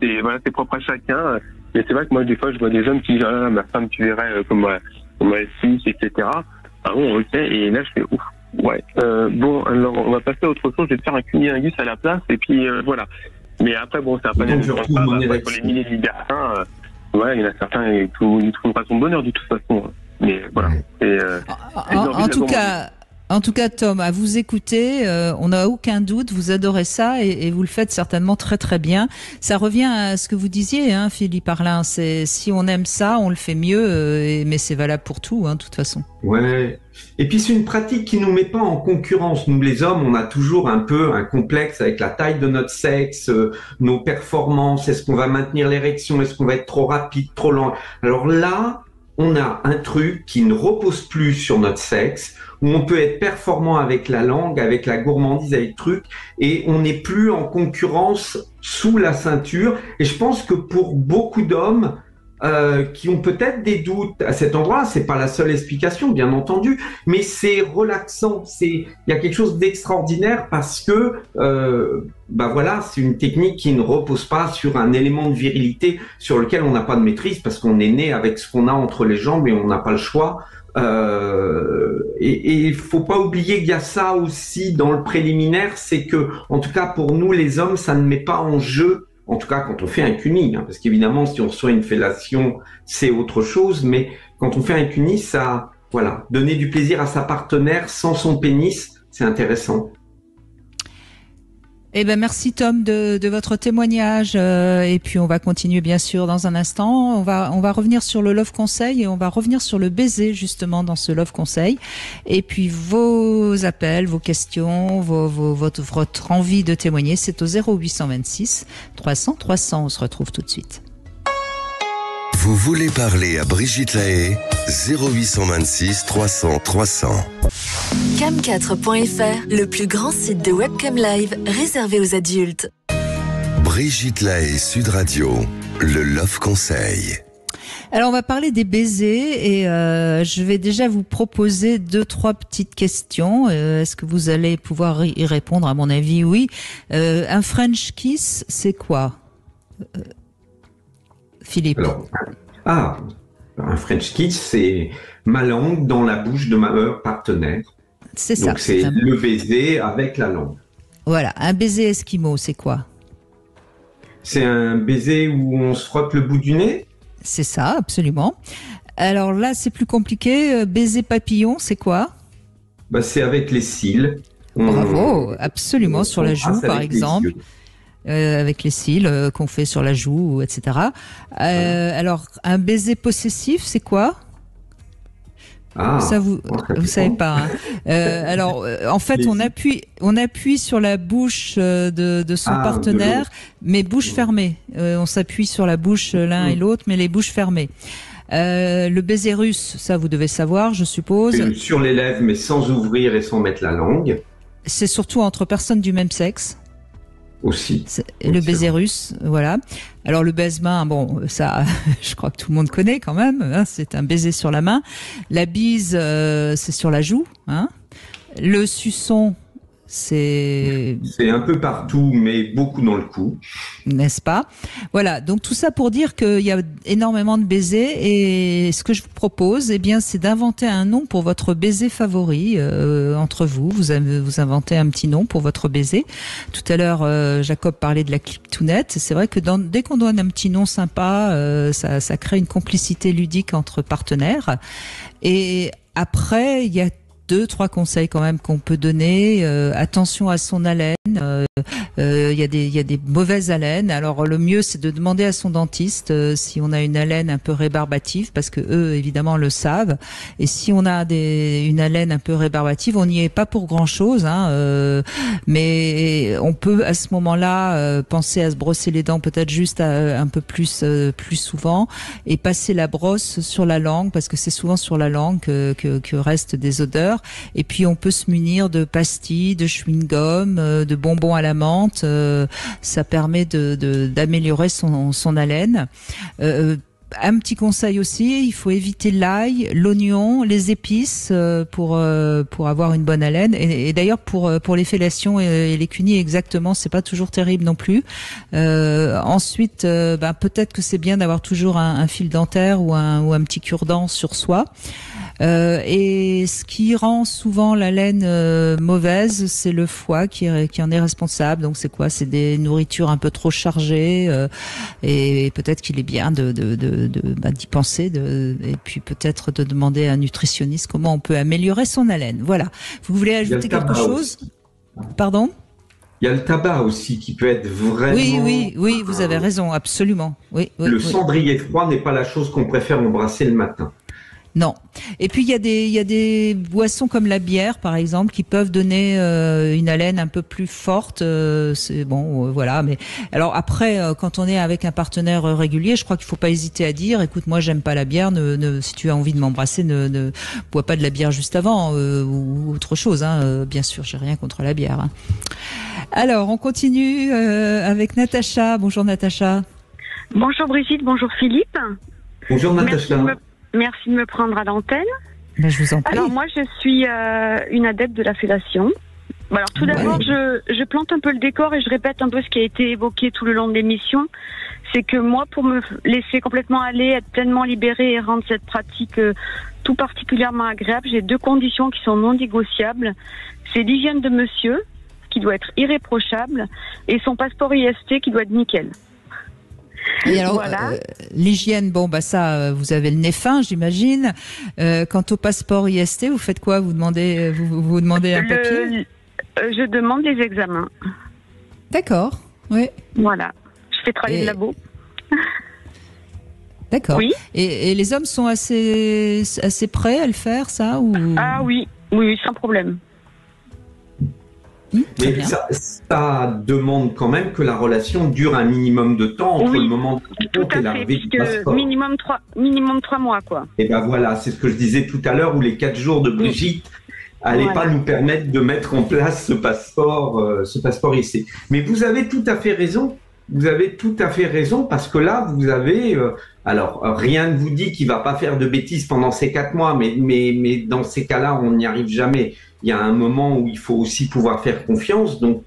c'est propre à chacun. Mais c'est vrai que moi, des fois, je vois des hommes qui disent, ma femme, tu verrais comment elle suce, etc. Ah bon, ok. Et là, je fais, ouf, ouais. Bon, alors, on va passer à autre chose. Je vais te faire un cunilingus à la place, et puis voilà. Mais après, bon, c'est un panel de femmes. Pour les milliers de libertins, il y en a certains qui ne trouvent pas son bonheur, de toute façon. Mais voilà. En tout cas, Tom, à vous écouter, on n'a aucun doute, vous adorez ça et vous le faites certainement très très bien. Ça revient à ce que vous disiez, Philippe Arlin, c'est si on aime ça, on le fait mieux, mais c'est valable pour tout, de toute façon. Ouais. Et puis c'est une pratique qui nous met pas en concurrence. Nous les hommes, on a toujours un peu un complexe avec la taille de notre sexe, nos performances. Est-ce qu'on va maintenir l'érection? Est-ce qu'on va être trop rapide, trop lent? Alors là, on a un truc qui ne repose plus sur notre sexe, où on peut être performant avec la langue, avec la gourmandise, avec le truc, et on n'est plus en concurrence sous la ceinture. Et je pense que pour beaucoup d'hommes, qui ont peut-être des doutes à cet endroit. C'est pas la seule explication, bien entendu, mais c'est relaxant. Il y a quelque chose d'extraordinaire parce que, voilà, c'est une technique qui ne repose pas sur un élément de virilité sur lequel on n'a pas de maîtrise parce qu'on est né avec ce qu'on a entre les jambes et on n'a pas le choix. Et il faut pas oublier qu'il y a ça aussi dans le préliminaire, c'est que, en tout cas pour nous les hommes, ça ne met pas en jeu. En tout cas, quand on fait un cuni, hein, parce qu'évidemment, si on reçoit une fellation, c'est autre chose. Mais quand on fait un cuni, ça, voilà, donner du plaisir à sa partenaire sans son pénis, c'est intéressant. Eh ben merci Tom de votre témoignage et puis on va continuer bien sûr dans un instant. On va revenir sur le Love Conseil et on va revenir sur le baiser justement dans ce Love Conseil. Et puis vos appels, vos questions, votre envie de témoigner, c'est au 0826 300 300. On se retrouve tout de suite. Vous voulez parler à Brigitte Lahaie, 0826 300 300. Cam4.fr, le plus grand site de webcam live réservé aux adultes. Brigitte Lahaie, Sud Radio, le Love Conseil. Alors on va parler des baisers et je vais déjà vous proposer 2-3 petites questions. Est-ce que vous allez pouvoir y répondre? À mon avis, oui. Un French kiss, c'est quoi, Philippe? Alors, un French kiss, c'est ma langue dans la bouche de ma partenaire. C'est ça. Donc c'est le baiser avec la langue. Voilà. Un baiser esquimau, c'est quoi? C'est un baiser où on se frotte le bout du nez? C'est ça, absolument. Alors là, c'est plus compliqué. Baiser papillon, c'est quoi? C'est avec les cils. Bravo, absolument, sur la joue, par exemple. Avec les cils qu'on fait sur la joue, etc. Alors, un baiser possessif, c'est quoi? Ça, vous savez pas. Alors, en fait, on appuie sur la bouche de son partenaire, mais bouche fermée. On s'appuie sur la bouche l'un et l'autre, mais les bouches fermées. Le baiser russe, ça, vous devez savoir, je suppose. Sur les lèvres, mais sans ouvrir et sans mettre la langue. C'est surtout entre personnes du même sexe. Aussi. Le baiser russe, voilà. Alors le baise-main, bon, ça, je crois que tout le monde connaît quand même. Hein, c'est un baiser sur la main. La bise, c'est sur la joue. Hein. Le suçon, c'est un peu partout, mais beaucoup dans le cou. N'est-ce pas? Voilà. Donc tout ça pour dire qu'il y a énormément de baisers et ce que je vous propose, eh bien, c'est d'inventer un nom pour votre baiser favori entre vous. Vous inventez un petit nom pour votre baiser. Tout à l'heure, Jacob parlait de la cliptounette. C'est vrai que dès qu'on donne un petit nom sympa, ça crée une complicité ludique entre partenaires. Et après, il y a 2-3 conseils quand même qu'on peut donner. Attention à son haleine. Il y a des mauvaises haleines. Alors le mieux c'est de demander à son dentiste si on a une haleine un peu rébarbative, parce que eux évidemment le savent. Et si on a une haleine un peu rébarbative, on n'y est pas pour grand chose, hein, mais on peut à ce moment-là penser à se brosser les dents peut-être juste un peu plus souvent et passer la brosse sur la langue, parce que c'est souvent sur la langue que restent des odeurs. Et puis on peut se munir de pastilles, de chewing-gum, de bonbons à la menthe. Ça permet d'améliorer son haleine. Un petit conseil aussi, il faut éviter l'ail, l'oignon, les épices pour avoir une bonne haleine. Et d'ailleurs pour les fellations et les cunis exactement, c'est pas toujours terrible non plus. Ensuite, peut-être que c'est bien d'avoir toujours un fil dentaire ou un petit cure-dent sur soi. Et ce qui rend souvent la laine mauvaise, c'est le foie qui en est responsable. Donc c'est quoi? C'est des nourritures un peu trop chargées et peut-être qu'il est bien d'y penser et puis peut-être de demander à un nutritionniste comment on peut améliorer son haleine. Voilà. Vous voulez ajouter quelque chose? Pardon? Il y a le tabac aussi qui peut être vraiment... Oui, vous avez raison, absolument. Oui, le cendrier froid n'est pas la chose qu'on préfère embrasser le matin. Non. Et puis il y a des boissons comme la bière par exemple qui peuvent donner une haleine un peu plus forte. C'est bon, voilà. Mais alors après, quand on est avec un partenaire régulier, je crois qu'il faut pas hésiter à dire, écoute, moi j'aime pas la bière. Si tu as envie de m'embrasser, ne bois pas de la bière juste avant ou autre chose. Hein. Bien sûr, j'ai rien contre la bière. Hein. Alors on continue avec Natacha. Bonjour Natacha. Bonjour Brigitte, bonjour Philippe. Bonjour Natacha. Merci de me prendre à l'antenne. Ben, je vous en prie. Alors moi, je suis une adepte de la fellation. Alors tout d'abord, je plante un peu le décor et je répète un peu ce qui a été évoqué tout le long de l'émission. C'est que moi, pour me laisser complètement aller, être pleinement libérée et rendre cette pratique tout particulièrement agréable, j'ai 2 conditions qui sont non négociables. C'est l'hygiène de monsieur, qui doit être irréprochable, et son passeport IST qui doit être nickel. Et alors, voilà. L'hygiène, bon, bah ça, vous avez le nez fin, j'imagine. Quant au passeport IST, vous faites quoi? Vous demandez un papier? Je demande des examens. D'accord, oui. Voilà. Je fais travailler le labo. D'accord. Oui. Et les hommes sont assez prêts à le faire, ça, ou... Ah oui, sans problème. Mais ça demande quand même que la relation dure un minimum de temps entre le moment de et l'arrivée du passeport. Minimum 3 mois, quoi. Et ben voilà, c'est ce que je disais tout à l'heure, où les 4 jours de Brigitte n'allaient pas nous permettre de mettre en place ce passeport ici. Mais vous avez tout à fait raison. Vous avez tout à fait raison, parce que là, vous avez... alors, rien ne vous dit qu'il va pas faire de bêtises pendant ces 4 mois, mais dans ces cas-là, on n'y arrive jamais. Il y a un moment où il faut aussi pouvoir faire confiance. Donc,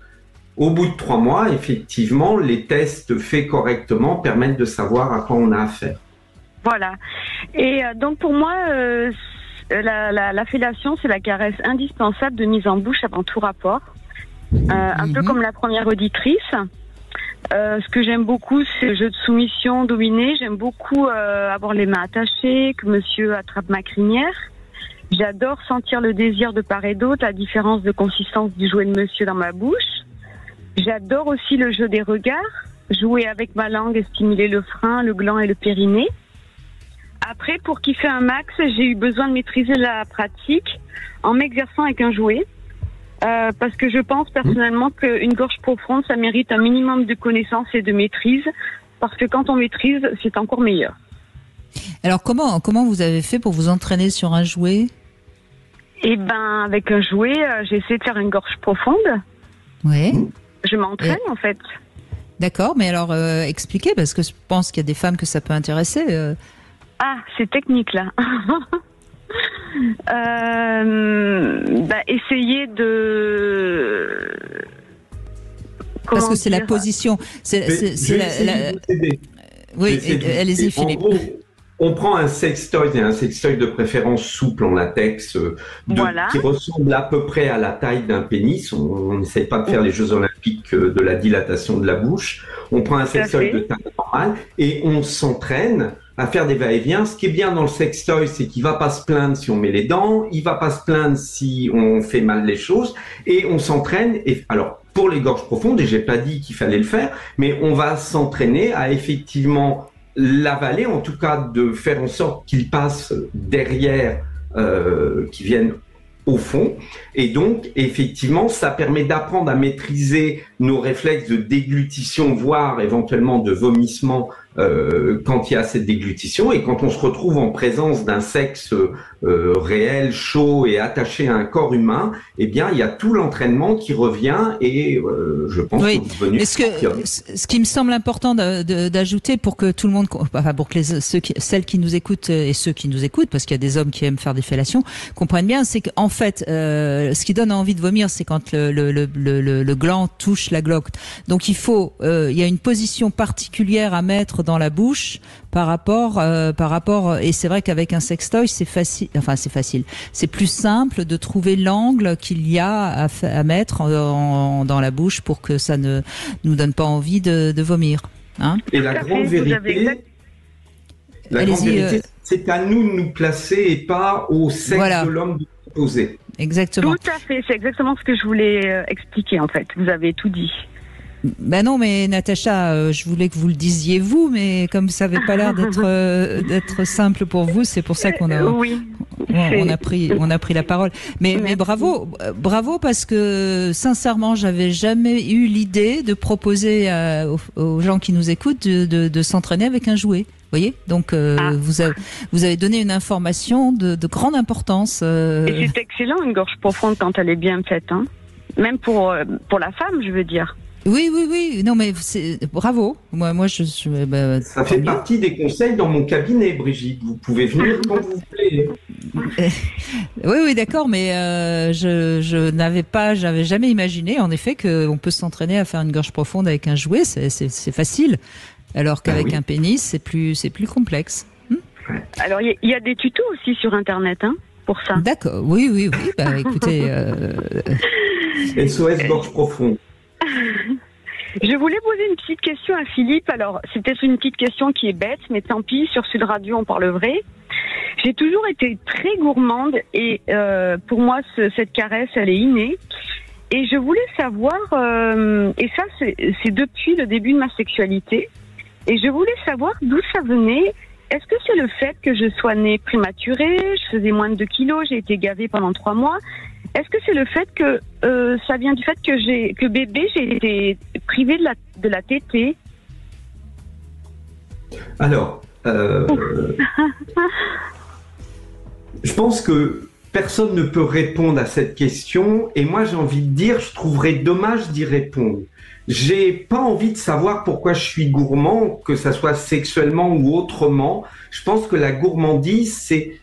au bout de 3 mois, effectivement, les tests faits correctement permettent de savoir à quoi on a affaire. Voilà. Et donc, pour moi, la fellation, c'est la caresse indispensable de mise en bouche avant tout rapport. Un peu comme la première auditrice. Ce que j'aime beaucoup, c'est le jeu de soumission dominé. J'aime beaucoup avoir les mains attachées, que monsieur attrape ma crinière. J'adore sentir le désir de part et d'autre, la différence de consistance du jouet de monsieur dans ma bouche. J'adore aussi le jeu des regards, jouer avec ma langue et stimuler le frein, le gland et le périnée. Après, pour kiffer un max, j'ai eu besoin de maîtriser la pratique en m'exerçant avec un jouet. Parce que je pense personnellement qu'une gorge profonde, ça mérite un minimum de connaissance et de maîtrise, parce que quand on maîtrise, c'est encore meilleur. Alors comment vous avez fait pour vous entraîner sur un jouet? Eh ben, avec un jouet, j'essaie de faire une gorge profonde. Oui. Je m'entraîne en fait. D'accord, mais alors expliquez, parce que je pense qu'il y a des femmes que ça peut intéresser. Ah, c'est technique là. Essayer de... Parce que c'est la position. Oui, allez-y Philippe. En gros, on prend un sextoy, et un sextoy de préférence souple en latex, qui ressemble à peu près à la taille d'un pénis. On n'essaye pas de faire les Jeux Olympiques de la dilatation de la bouche. On prend un sextoy de taille normale et on s'entraîne à faire des va-et-vient. Ce qui est bien dans le sextoy, c'est qu'il va pas se plaindre si on met les dents, il va pas se plaindre si on fait mal les choses, et on s'entraîne. Et alors, pour les gorges profondes, et j'ai pas dit qu'il fallait le faire, mais on va s'entraîner à effectivement l'avaler, en tout cas de faire en sorte qu'il passe derrière, qu'il vienne au fond. Et donc, effectivement, ça permet d'apprendre à maîtriser nos réflexes de déglutition, voire éventuellement de vomissement quand il y a cette déglutition. Et quand on se retrouve en présence d'un sexe réel, chaud et attaché à un corps humain, eh bien, il y a tout l'entraînement qui revient et je pense que vous venez. Ce qui me semble important d'ajouter pour que tout le monde, enfin pour que celles qui nous écoutent et ceux qui nous écoutent, parce qu'il y a des hommes qui aiment faire des fellations, comprennent bien, c'est qu'en fait, ce qui donne envie de vomir, c'est quand le gland touche la glotte. Donc il y a une position particulière à mettre dans la bouche par rapport, et c'est vrai qu'avec un sextoy, c'est facile, c'est plus simple de trouver l'angle qu'il y a à mettre dans la bouche pour que ça ne nous donne pas envie de vomir. Hein? Et la grande vérité, c'est à nous de nous placer et pas au sexe de l'homme de poser. Exactement. Tout à fait, c'est exactement ce que je voulais expliquer en fait. Vous avez tout dit. Ben non, mais Natacha, je voulais que vous le disiez vous, mais comme ça n'avait pas l'air d'être simple pour vous, c'est pour ça qu'on a on a pris la parole. Mais bravo parce que sincèrement, j'avais jamais eu l'idée de proposer aux gens qui nous écoutent de s'entraîner avec un jouet. Vous voyez, donc vous avez donné une information de grande importance. Et c'est excellent une gorge profonde quand elle est bien faite, hein. Même pour la femme, je veux dire. Oui. Non, mais bravo. Moi, ça fait partie des conseils dans mon cabinet, Brigitte. Vous pouvez venir quand vous voulez. Oui, d'accord, mais j'avais jamais imaginé, en effet, qu'on peut s'entraîner à faire une gorge profonde avec un jouet. C'est facile, alors qu'avec un pénis, c'est plus complexe. Alors, il y a des tutos aussi sur Internet, pour ça. D'accord. Oui. Bah, écoutez. SOS gorge profonde. Je voulais poser une petite question à Philippe. Alors, c'est peut-être une petite question qui est bête, mais tant pis, sur Sud Radio, on parle vrai. J'ai toujours été très gourmande et pour moi, cette caresse, elle est innée. Et je voulais savoir, et ça, c'est depuis le début de ma sexualité, et je voulais savoir d'où ça venait. Est-ce que c'est le fait que je sois née prématurée, je faisais moins de 2 kilos, j'ai été gavée pendant 3 mois? Est-ce que c'est le fait que ça vient du fait que bébé, j'ai été privée de la tétée? Alors, je pense que personne ne peut répondre à cette question, et moi j'ai envie de dire, je trouverais dommage d'y répondre. J'ai pas envie de savoir pourquoi je suis gourmand, que ça soit sexuellement ou autrement. Je pense que la gourmandise,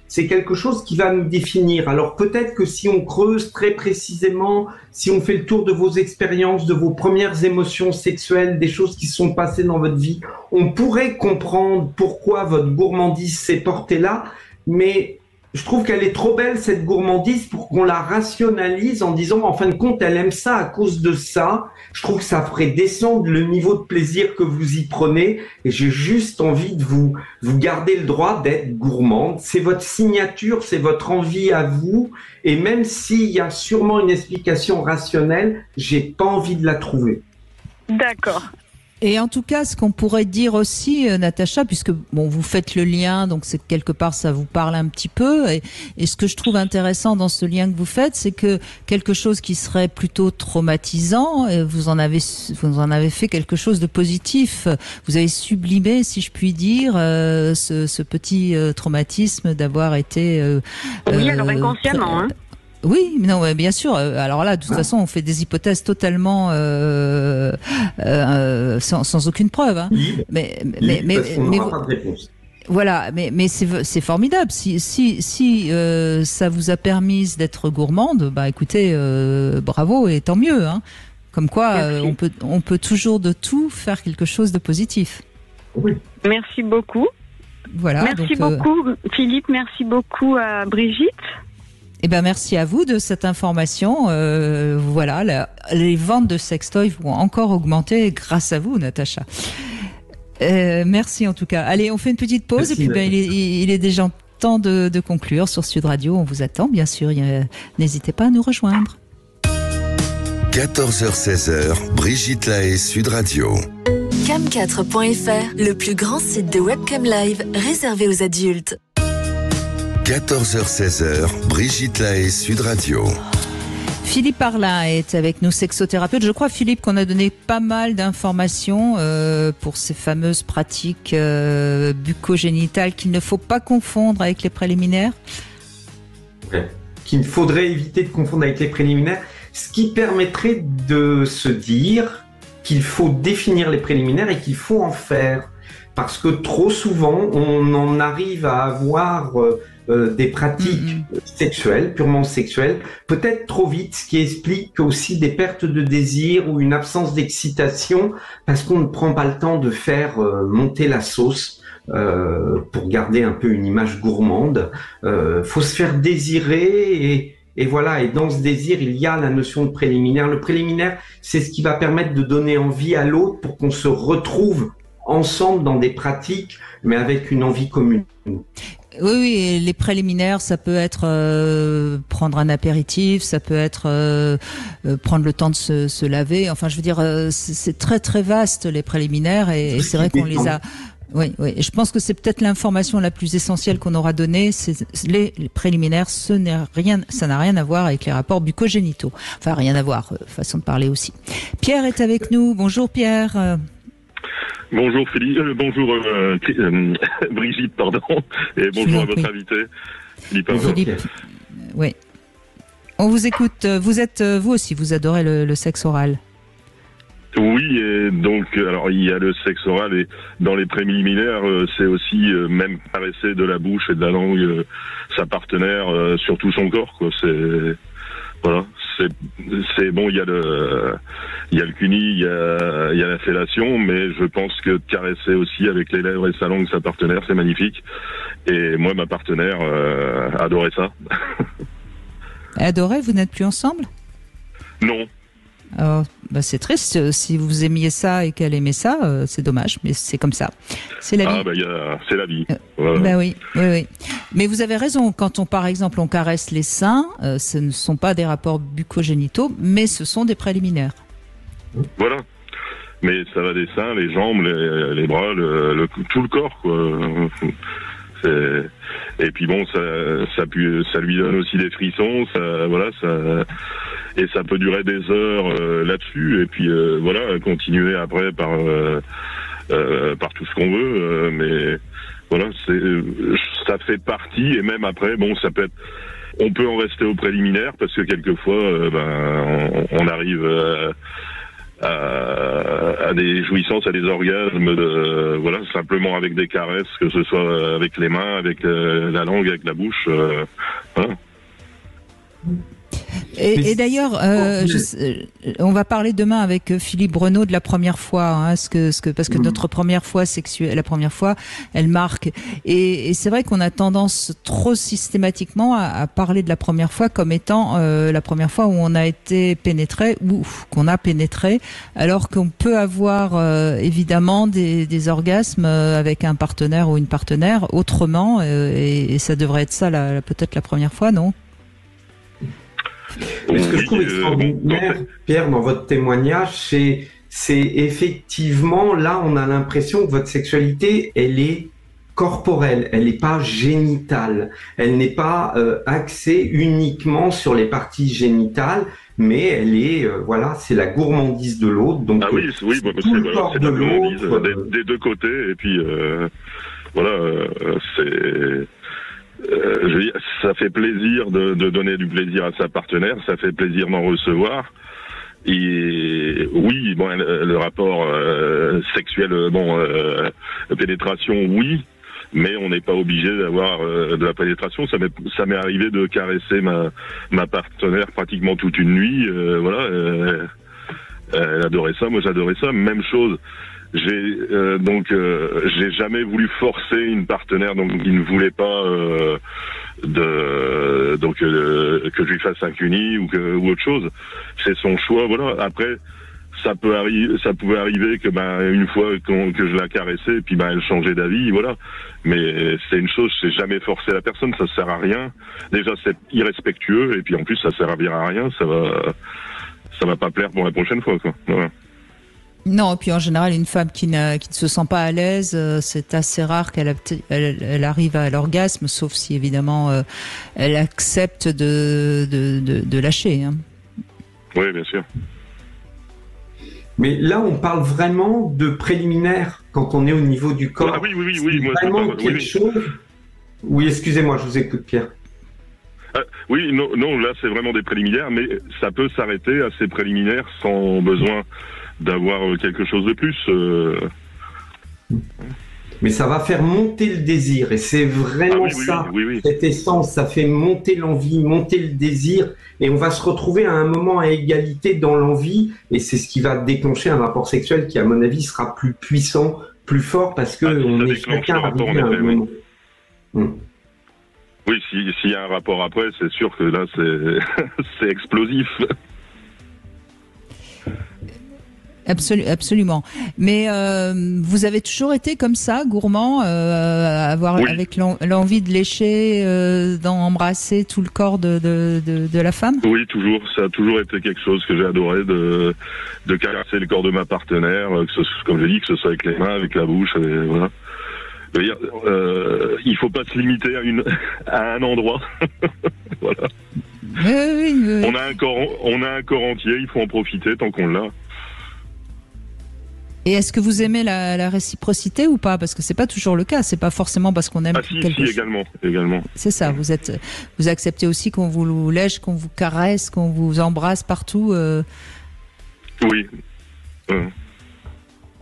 c'est quelque chose qui va nous définir. Alors peut-être que si on creuse très précisément, si on fait le tour de vos expériences, de vos premières émotions sexuelles, des choses qui se sont passées dans votre vie, on pourrait comprendre pourquoi votre gourmandise s'est portée là, mais je trouve qu'elle est trop belle, cette gourmandise, pour qu'on la rationalise en disant, en fin de compte, elle aime ça à cause de ça. Je trouve que ça ferait descendre le niveau de plaisir que vous y prenez. Et j'ai juste envie de vous garder le droit d'être gourmande. C'est votre signature, c'est votre envie à vous. Et même s'il y a sûrement une explication rationnelle, j'ai pas envie de la trouver. D'accord. Et en tout cas, ce qu'on pourrait dire aussi, Natacha, puisque vous faites le lien, donc c'est quelque part ça vous parle un petit peu. Et ce que je trouve intéressant dans ce lien que vous faites, c'est que quelque chose qui serait plutôt traumatisant, vous en avez fait quelque chose de positif. Vous avez sublimé, si je puis dire, ce petit traumatisme d'avoir été. Oui, alors inconsciemment. Oui, non, bien sûr. Alors là, de toute façon, on fait des hypothèses totalement sans aucune preuve. Mais voilà, mais c'est formidable. Si ça vous a permis d'être gourmande, bah écoutez, bravo et tant mieux. Comme quoi, on peut toujours de tout faire quelque chose de positif. Oui. Merci beaucoup. Voilà. Merci beaucoup, Philippe. Merci beaucoup à Brigitte. Eh ben merci à vous de cette information. Voilà, les ventes de sextoys vont encore augmenter grâce à vous, Natacha. Merci en tout cas. Allez, on fait une petite pause. Merci, et puis il est déjà temps de conclure sur Sud Radio. On vous attend, bien sûr. N'hésitez pas à nous rejoindre. 14h-16h, Brigitte Lahaie, Sud Radio. Cam4.fr, le plus grand site de webcam live réservé aux adultes. 14h-16h, Brigitte Lahaie, Sud Radio. Philippe Arlin est avec nous, sexothérapeute. Je crois, Philippe, qu'on a donné pas mal d'informations pour ces fameuses pratiques bucco-génitales qu'il ne faut pas confondre avec les préliminaires. Ouais. Qu'il faudrait éviter de confondre avec les préliminaires, ce qui permettrait de se dire qu'il faut définir les préliminaires et qu'il faut en faire. Parce que trop souvent, on en arrive à avoir des pratiques sexuelles, purement sexuelles, peut-être trop vite, ce qui explique aussi des pertes de désir ou une absence d'excitation, parce qu'on ne prend pas le temps de faire monter la sauce pour garder un peu une image gourmande. Faut se faire désirer et voilà. Et dans ce désir, il y a la notion de préliminaire. Le préliminaire, c'est ce qui va permettre de donner envie à l'autre pour qu'on se retrouve ensemble dans des pratiques, mais avec une envie commune. Oui, et les préliminaires, ça peut être prendre un apéritif, ça peut être prendre le temps de se laver. Enfin, je veux dire, c'est très très vaste les préliminaires, et c'est vrai qu'on les a. Oui. Et je pense que c'est peut-être l'information la plus essentielle qu'on aura donnée. C'est les préliminaires, ça n'a rien à voir avec les rapports bucco-génitaux. Enfin, rien à voir, façon de parler aussi. Pierre est avec nous. Bonjour Pierre. Bonjour Philippe, bonjour Brigitte, pardon, et bonjour à votre invité, Philippe. Oui. On vous écoute. Vous aussi, vous adorez le sexe oral. Oui, et donc, alors il y a le sexe oral et dans les préliminaires, c'est aussi même caresser de la bouche et de la langue sa partenaire sur tout son corps, quoi. C'est voilà, c'est bon. Il y a le cuni, il y a la fellation, mais je pense que de caresser aussi avec les lèvres et sa langue sa partenaire, c'est magnifique. Et moi, ma partenaire adorait ça. Adorait, vous n'êtes plus ensemble? Non. C'est triste. Si vous aimiez ça et qu'elle aimait ça, c'est dommage, mais c'est comme ça. C'est la vie. C'est la vie. Oui. Mais vous avez raison. Quand par exemple, on caresse les seins, ce ne sont pas des rapports bucco-génitaux, mais ce sont des préliminaires. Voilà. Mais ça va des seins, les jambes, les bras, tout le corps, quoi. Et puis bon, ça lui donne aussi des frissons, et ça peut durer des heures là-dessus, et puis voilà, continuer après par tout ce qu'on veut, mais voilà, ça fait partie, et même après, bon, ça peut être, on peut en rester au préliminaire parce que quelquefois, on arrive à des jouissances, à des orgasmes, voilà, simplement avec des caresses, que ce soit avec les mains, avec la langue, avec la bouche, voilà. Et d'ailleurs, on va parler demain avec Philippe Breneau de la première fois, hein, parce que notre première fois sexuelle, la première fois, elle marque. Et c'est vrai qu'on a tendance trop systématiquement à parler de la première fois comme étant la première fois où on a été pénétré ou qu'on a pénétré, alors qu'on peut avoir évidemment des orgasmes avec un partenaire ou une partenaire autrement, et ça devrait être ça peut-être la première fois, non? Mais ce que je trouve extraordinaire, Pierre, dans votre témoignage, c'est effectivement, là, on a l'impression que votre sexualité, elle est corporelle, elle n'est pas génitale, elle n'est pas axée uniquement sur les parties génitales, mais elle est, voilà, c'est la gourmandise de l'autre. Donc, tout le corps de l'autre, des deux côtés, et puis voilà, c'est... je veux dire, ça fait plaisir de donner du plaisir à sa partenaire, ça fait plaisir d'en recevoir. Et oui, bon, le rapport sexuel, pénétration, oui, mais on n'est pas obligé d'avoir de la pénétration. Ça m'est arrivé de caresser ma partenaire pratiquement toute une nuit. Voilà, elle adorait ça, moi j'adorais ça. Même chose. J'ai jamais voulu forcer une partenaire qui ne voulait pas que je lui fasse un cuni ou autre chose. C'est son choix, voilà. Après, ça pouvait arriver que une fois que je la caressais, et puis elle changeait d'avis, voilà. Mais c'est une chose, c'est jamais forcer la personne, ça sert à rien. Déjà c'est irrespectueux, et puis en plus ça servira à rien, ça va pas plaire pour la prochaine fois, quoi. Voilà. Non, et puis en général, une femme qui ne se sent pas à l'aise, c'est assez rare qu'elle arrive à l'orgasme, sauf si évidemment elle accepte de lâcher. Hein. Oui, bien sûr. Mais là, on parle vraiment de préliminaire quand on est au niveau du corps. Ah oui. Moi, vraiment quelque chose. Oui, excusez-moi, je vous écoute, Pierre. Oui, non, là, c'est vraiment des préliminaires, mais ça peut s'arrêter à ces préliminaires sans besoin d'avoir quelque chose de plus. Mais ça va faire monter le désir, et c'est vraiment cette essence, ça fait monter l'envie, monter le désir, et on va se retrouver à un moment à égalité dans l'envie, et c'est ce qui va déclencher un rapport sexuel qui, à mon avis, sera plus puissant, plus fort, parce que on est chacun arrivé à un moment. Oui, s'il y a un rapport après, c'est sûr que là, c'est explosif. Absolument. Mais vous avez toujours été comme ça, gourmand, avec l'envie de lécher, d'embrasser tout le corps de la femme? Oui, toujours. Ça a toujours été quelque chose que j'ai adoré, de caresser le corps de ma partenaire, comme je dis, que ce soit avec les mains, avec la bouche, et voilà. Il faut pas se limiter à un endroit. Voilà. Oui. On a un corps entier, il faut en profiter tant qu'on l'a. Et est-ce que vous aimez la réciprocité ou pas? Parce que c'est pas toujours le cas. C'est pas forcément parce qu'on aime quelque chose. également. C'est ça. Vous acceptez aussi qu'on vous lèche, qu'on vous caresse, qu'on vous embrasse partout. Oui.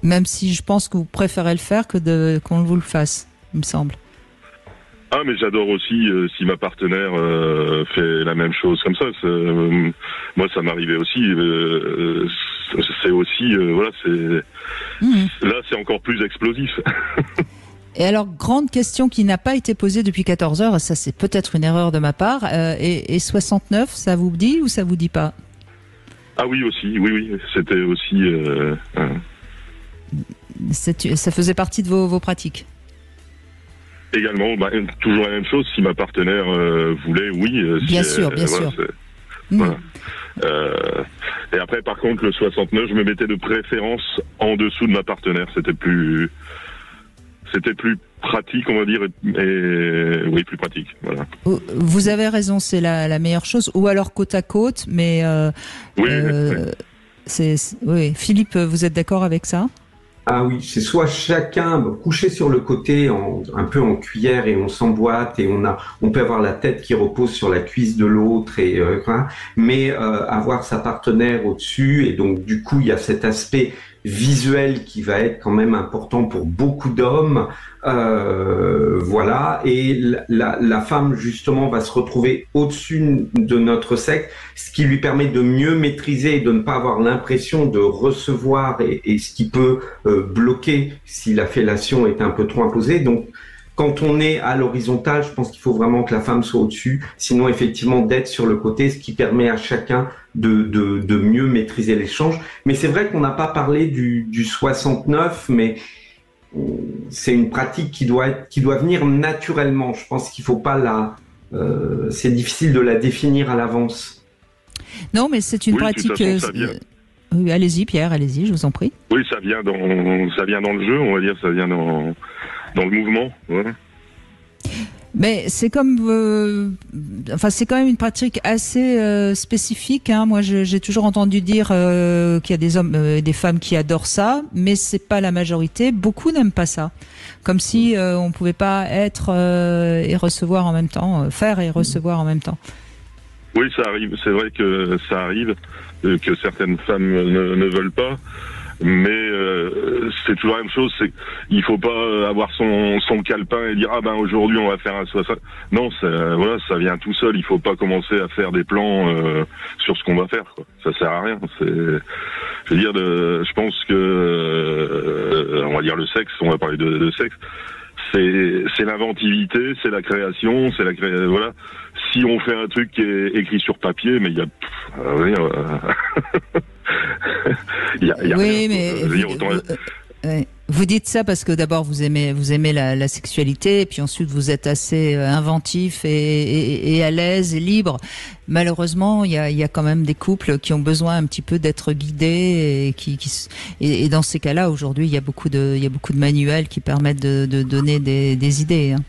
Même si je pense que vous préférez le faire que qu'on vous le fasse, il me semble. Ah, mais j'adore aussi si ma partenaire fait la même chose comme ça. Moi, ça m'arrivait aussi. C'est aussi, voilà, là, c'est encore plus explosif. Et alors, grande question qui n'a pas été posée depuis 14 heures, ça c'est peut-être une erreur de ma part, et 69, ça vous dit ou ça vous dit pas? Ah oui, aussi, oui, c'était aussi... Ça faisait partie de vos pratiques? Également, toujours la même chose, si ma partenaire voulait, oui. Bien sûr. Voilà. Et après, par contre, le 69, je me mettais de préférence en dessous de ma partenaire. C'était plus pratique, on va dire, et oui, plus pratique. Voilà. Vous avez raison, c'est la meilleure chose. Ou alors côte à côte, mais oui. Oui. Philippe, vous êtes d'accord avec ça? Ah oui, c'est soit chacun couché sur le côté, un peu en cuillère, et on s'emboîte, et on peut avoir la tête qui repose sur la cuisse de l'autre, mais avoir sa partenaire au-dessus, et donc du coup il y a cet aspect visuel qui va être quand même important pour beaucoup d'hommes, voilà, et la femme justement va se retrouver au-dessus de notre sexe, ce qui lui permet de mieux maîtriser et de ne pas avoir l'impression de recevoir, et ce qui peut bloquer si la fellation est un peu trop imposée. Donc quand on est à l'horizontale, je pense qu'il faut vraiment que la femme soit au-dessus, sinon effectivement d'être sur le côté, ce qui permet à chacun de mieux maîtriser l'échange. Mais c'est vrai qu'on n'a pas parlé du 69, mais c'est une pratique qui doit venir naturellement. Je pense qu'il faut pas c'est difficile de la définir à l'avance. Non, mais c'est une pratique. Oui, allez-y, Pierre, allez-y, je vous en prie. Oui, ça vient dans le jeu, on va dire, ça vient dans le mouvement. Voilà. Mais c'est comme, c'est quand même une pratique assez spécifique. Hein. Moi, j'ai toujours entendu dire qu'il y a des hommes, des femmes qui adorent ça, mais c'est pas la majorité. Beaucoup n'aiment pas ça. Comme si on pouvait pas être et recevoir en même temps, faire et recevoir en même temps. Oui, ça arrive. C'est vrai que ça arrive que certaines femmes ne veulent pas. Mais c'est toujours la même chose, c'est qu'il faut pas avoir son calepin et dire aujourd'hui on va faire un 60. Non, voilà, ça vient tout seul. Il faut pas commencer à faire des plans sur ce qu'on va faire, quoi. Ça sert à rien. Je veux dire, je pense que on va dire le sexe. On va parler de sexe. C'est l'inventivité, c'est la création, voilà. Si on fait un truc qui est écrit sur papier, mais il y a oui, mais vous dites ça parce que d'abord vous aimez la sexualité, et puis ensuite vous êtes assez inventif et à l'aise et libre. Malheureusement, il y a quand même des couples qui ont besoin un petit peu d'être guidés, et dans ces cas-là, aujourd'hui, il y a beaucoup de manuels qui permettent de donner des idées. Hein.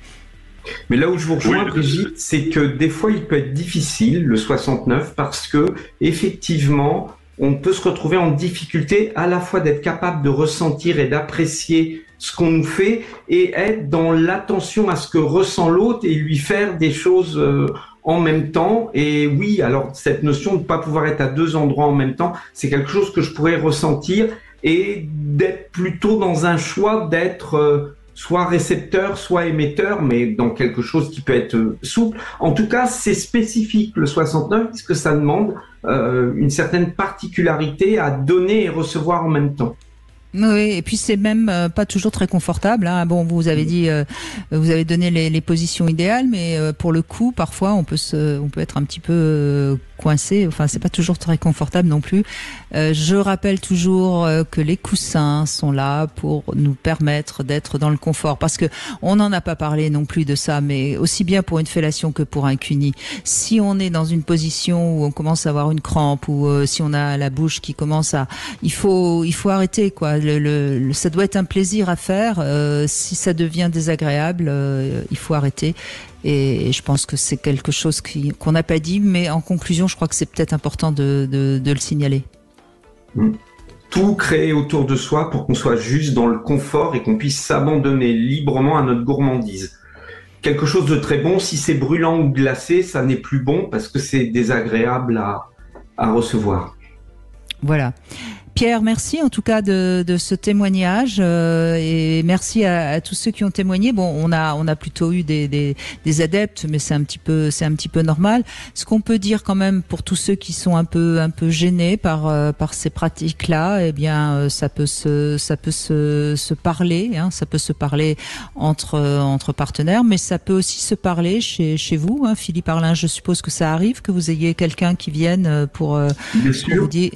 Mais là où je vous rejoins, Brigitte, c'est que des fois, il peut être difficile, le 69, parce que effectivement, on peut se retrouver en difficulté à la fois d'être capable de ressentir et d'apprécier ce qu'on nous fait, et être dans l'attention à ce que ressent l'autre et lui faire des choses en même temps. Et oui, alors cette notion de ne pas pouvoir être à deux endroits en même temps, c'est quelque chose que je pourrais ressentir, et d'être plutôt dans un choix d'être soit récepteur, soit émetteur, mais dans quelque chose qui peut être souple. En tout cas, c'est spécifique, le 69, puisque ça demande une certaine particularité à donner et recevoir en même temps. Oui, et puis c'est même pas toujours très confortable. Hein. Bon, vous avez dit, vous avez donné les positions idéales, mais pour le coup, parfois, on peut être un petit peu coincé. Enfin, c'est pas toujours très confortable non plus. Je rappelle toujours que les coussins sont là pour nous permettre d'être dans le confort, parce que on n'en a pas parlé non plus de ça, mais aussi bien pour une fellation que pour un cuni. Si on est dans une position où on commence à avoir une crampe, ou si on a la bouche qui commence il faut arrêter, quoi. Ça doit être un plaisir à faire. Si ça devient désagréable, il faut arrêter. Et je pense que c'est quelque chose qu'on n'a pas dit, mais en conclusion, je crois que c'est peut-être important de le signaler. Tout créer autour de soi pour qu'on soit juste dans le confort et qu'on puisse s'abandonner librement à notre gourmandise. Quelque chose de très bon, si c'est brûlant ou glacé, ça n'est plus bon parce que c'est désagréable à recevoir. Voilà. Pierre, merci en tout cas de ce témoignage et merci à tous ceux qui ont témoigné. Bon, on a plutôt eu des adeptes, mais c'est un petit peu normal. Ce qu'on peut dire quand même pour tous ceux qui sont un peu gênés par ces pratiques-là, eh bien ça peut se parler, hein, ça peut se parler entre partenaires, mais ça peut aussi se parler chez vous, hein, Philippe Arlin. Je suppose que ça arrive que vous ayez quelqu'un qui vienne pour vous dire.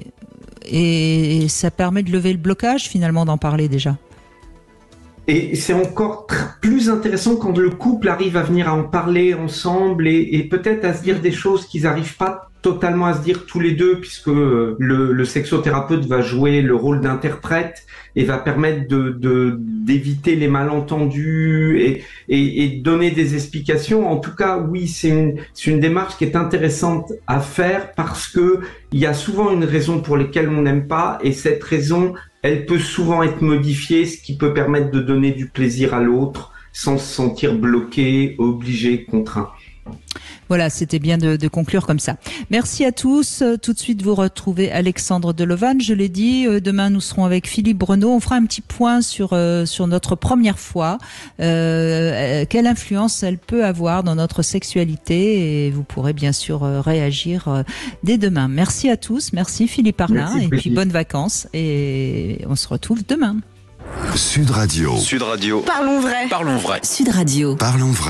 Et ça permet de lever le blocage, finalement, d'en parler déjà. Et c'est encore plus intéressant quand le couple arrive à venir à en parler ensemble et peut-être à se dire des choses qu'ils n'arrivent pas totalement à se dire tous les deux, puisque le sexothérapeute va jouer le rôle d'interprète et va permettre d'éviter les malentendus et donner des explications. En tout cas, oui, c'est une démarche qui est intéressante à faire parce que il y a souvent une raison pour laquelle on n'aime pas, et cette raison, elle peut souvent être modifiée, ce qui peut permettre de donner du plaisir à l'autre sans se sentir bloqué, obligé, contraint. Voilà, c'était bien de conclure comme ça. Merci à tous. Tout de suite, vous retrouvez Alexandre Delovan. Je l'ai dit, demain, nous serons avec Philippe Breneau. On fera un petit point sur notre première fois. Quelle influence elle peut avoir dans notre sexualité, et vous pourrez bien sûr réagir dès demain. Merci à tous. Merci Philippe Arlin. Et puis bonnes vacances. Et on se retrouve demain. Sud Radio. Parlons vrai. Sud Radio. Parlons vrai.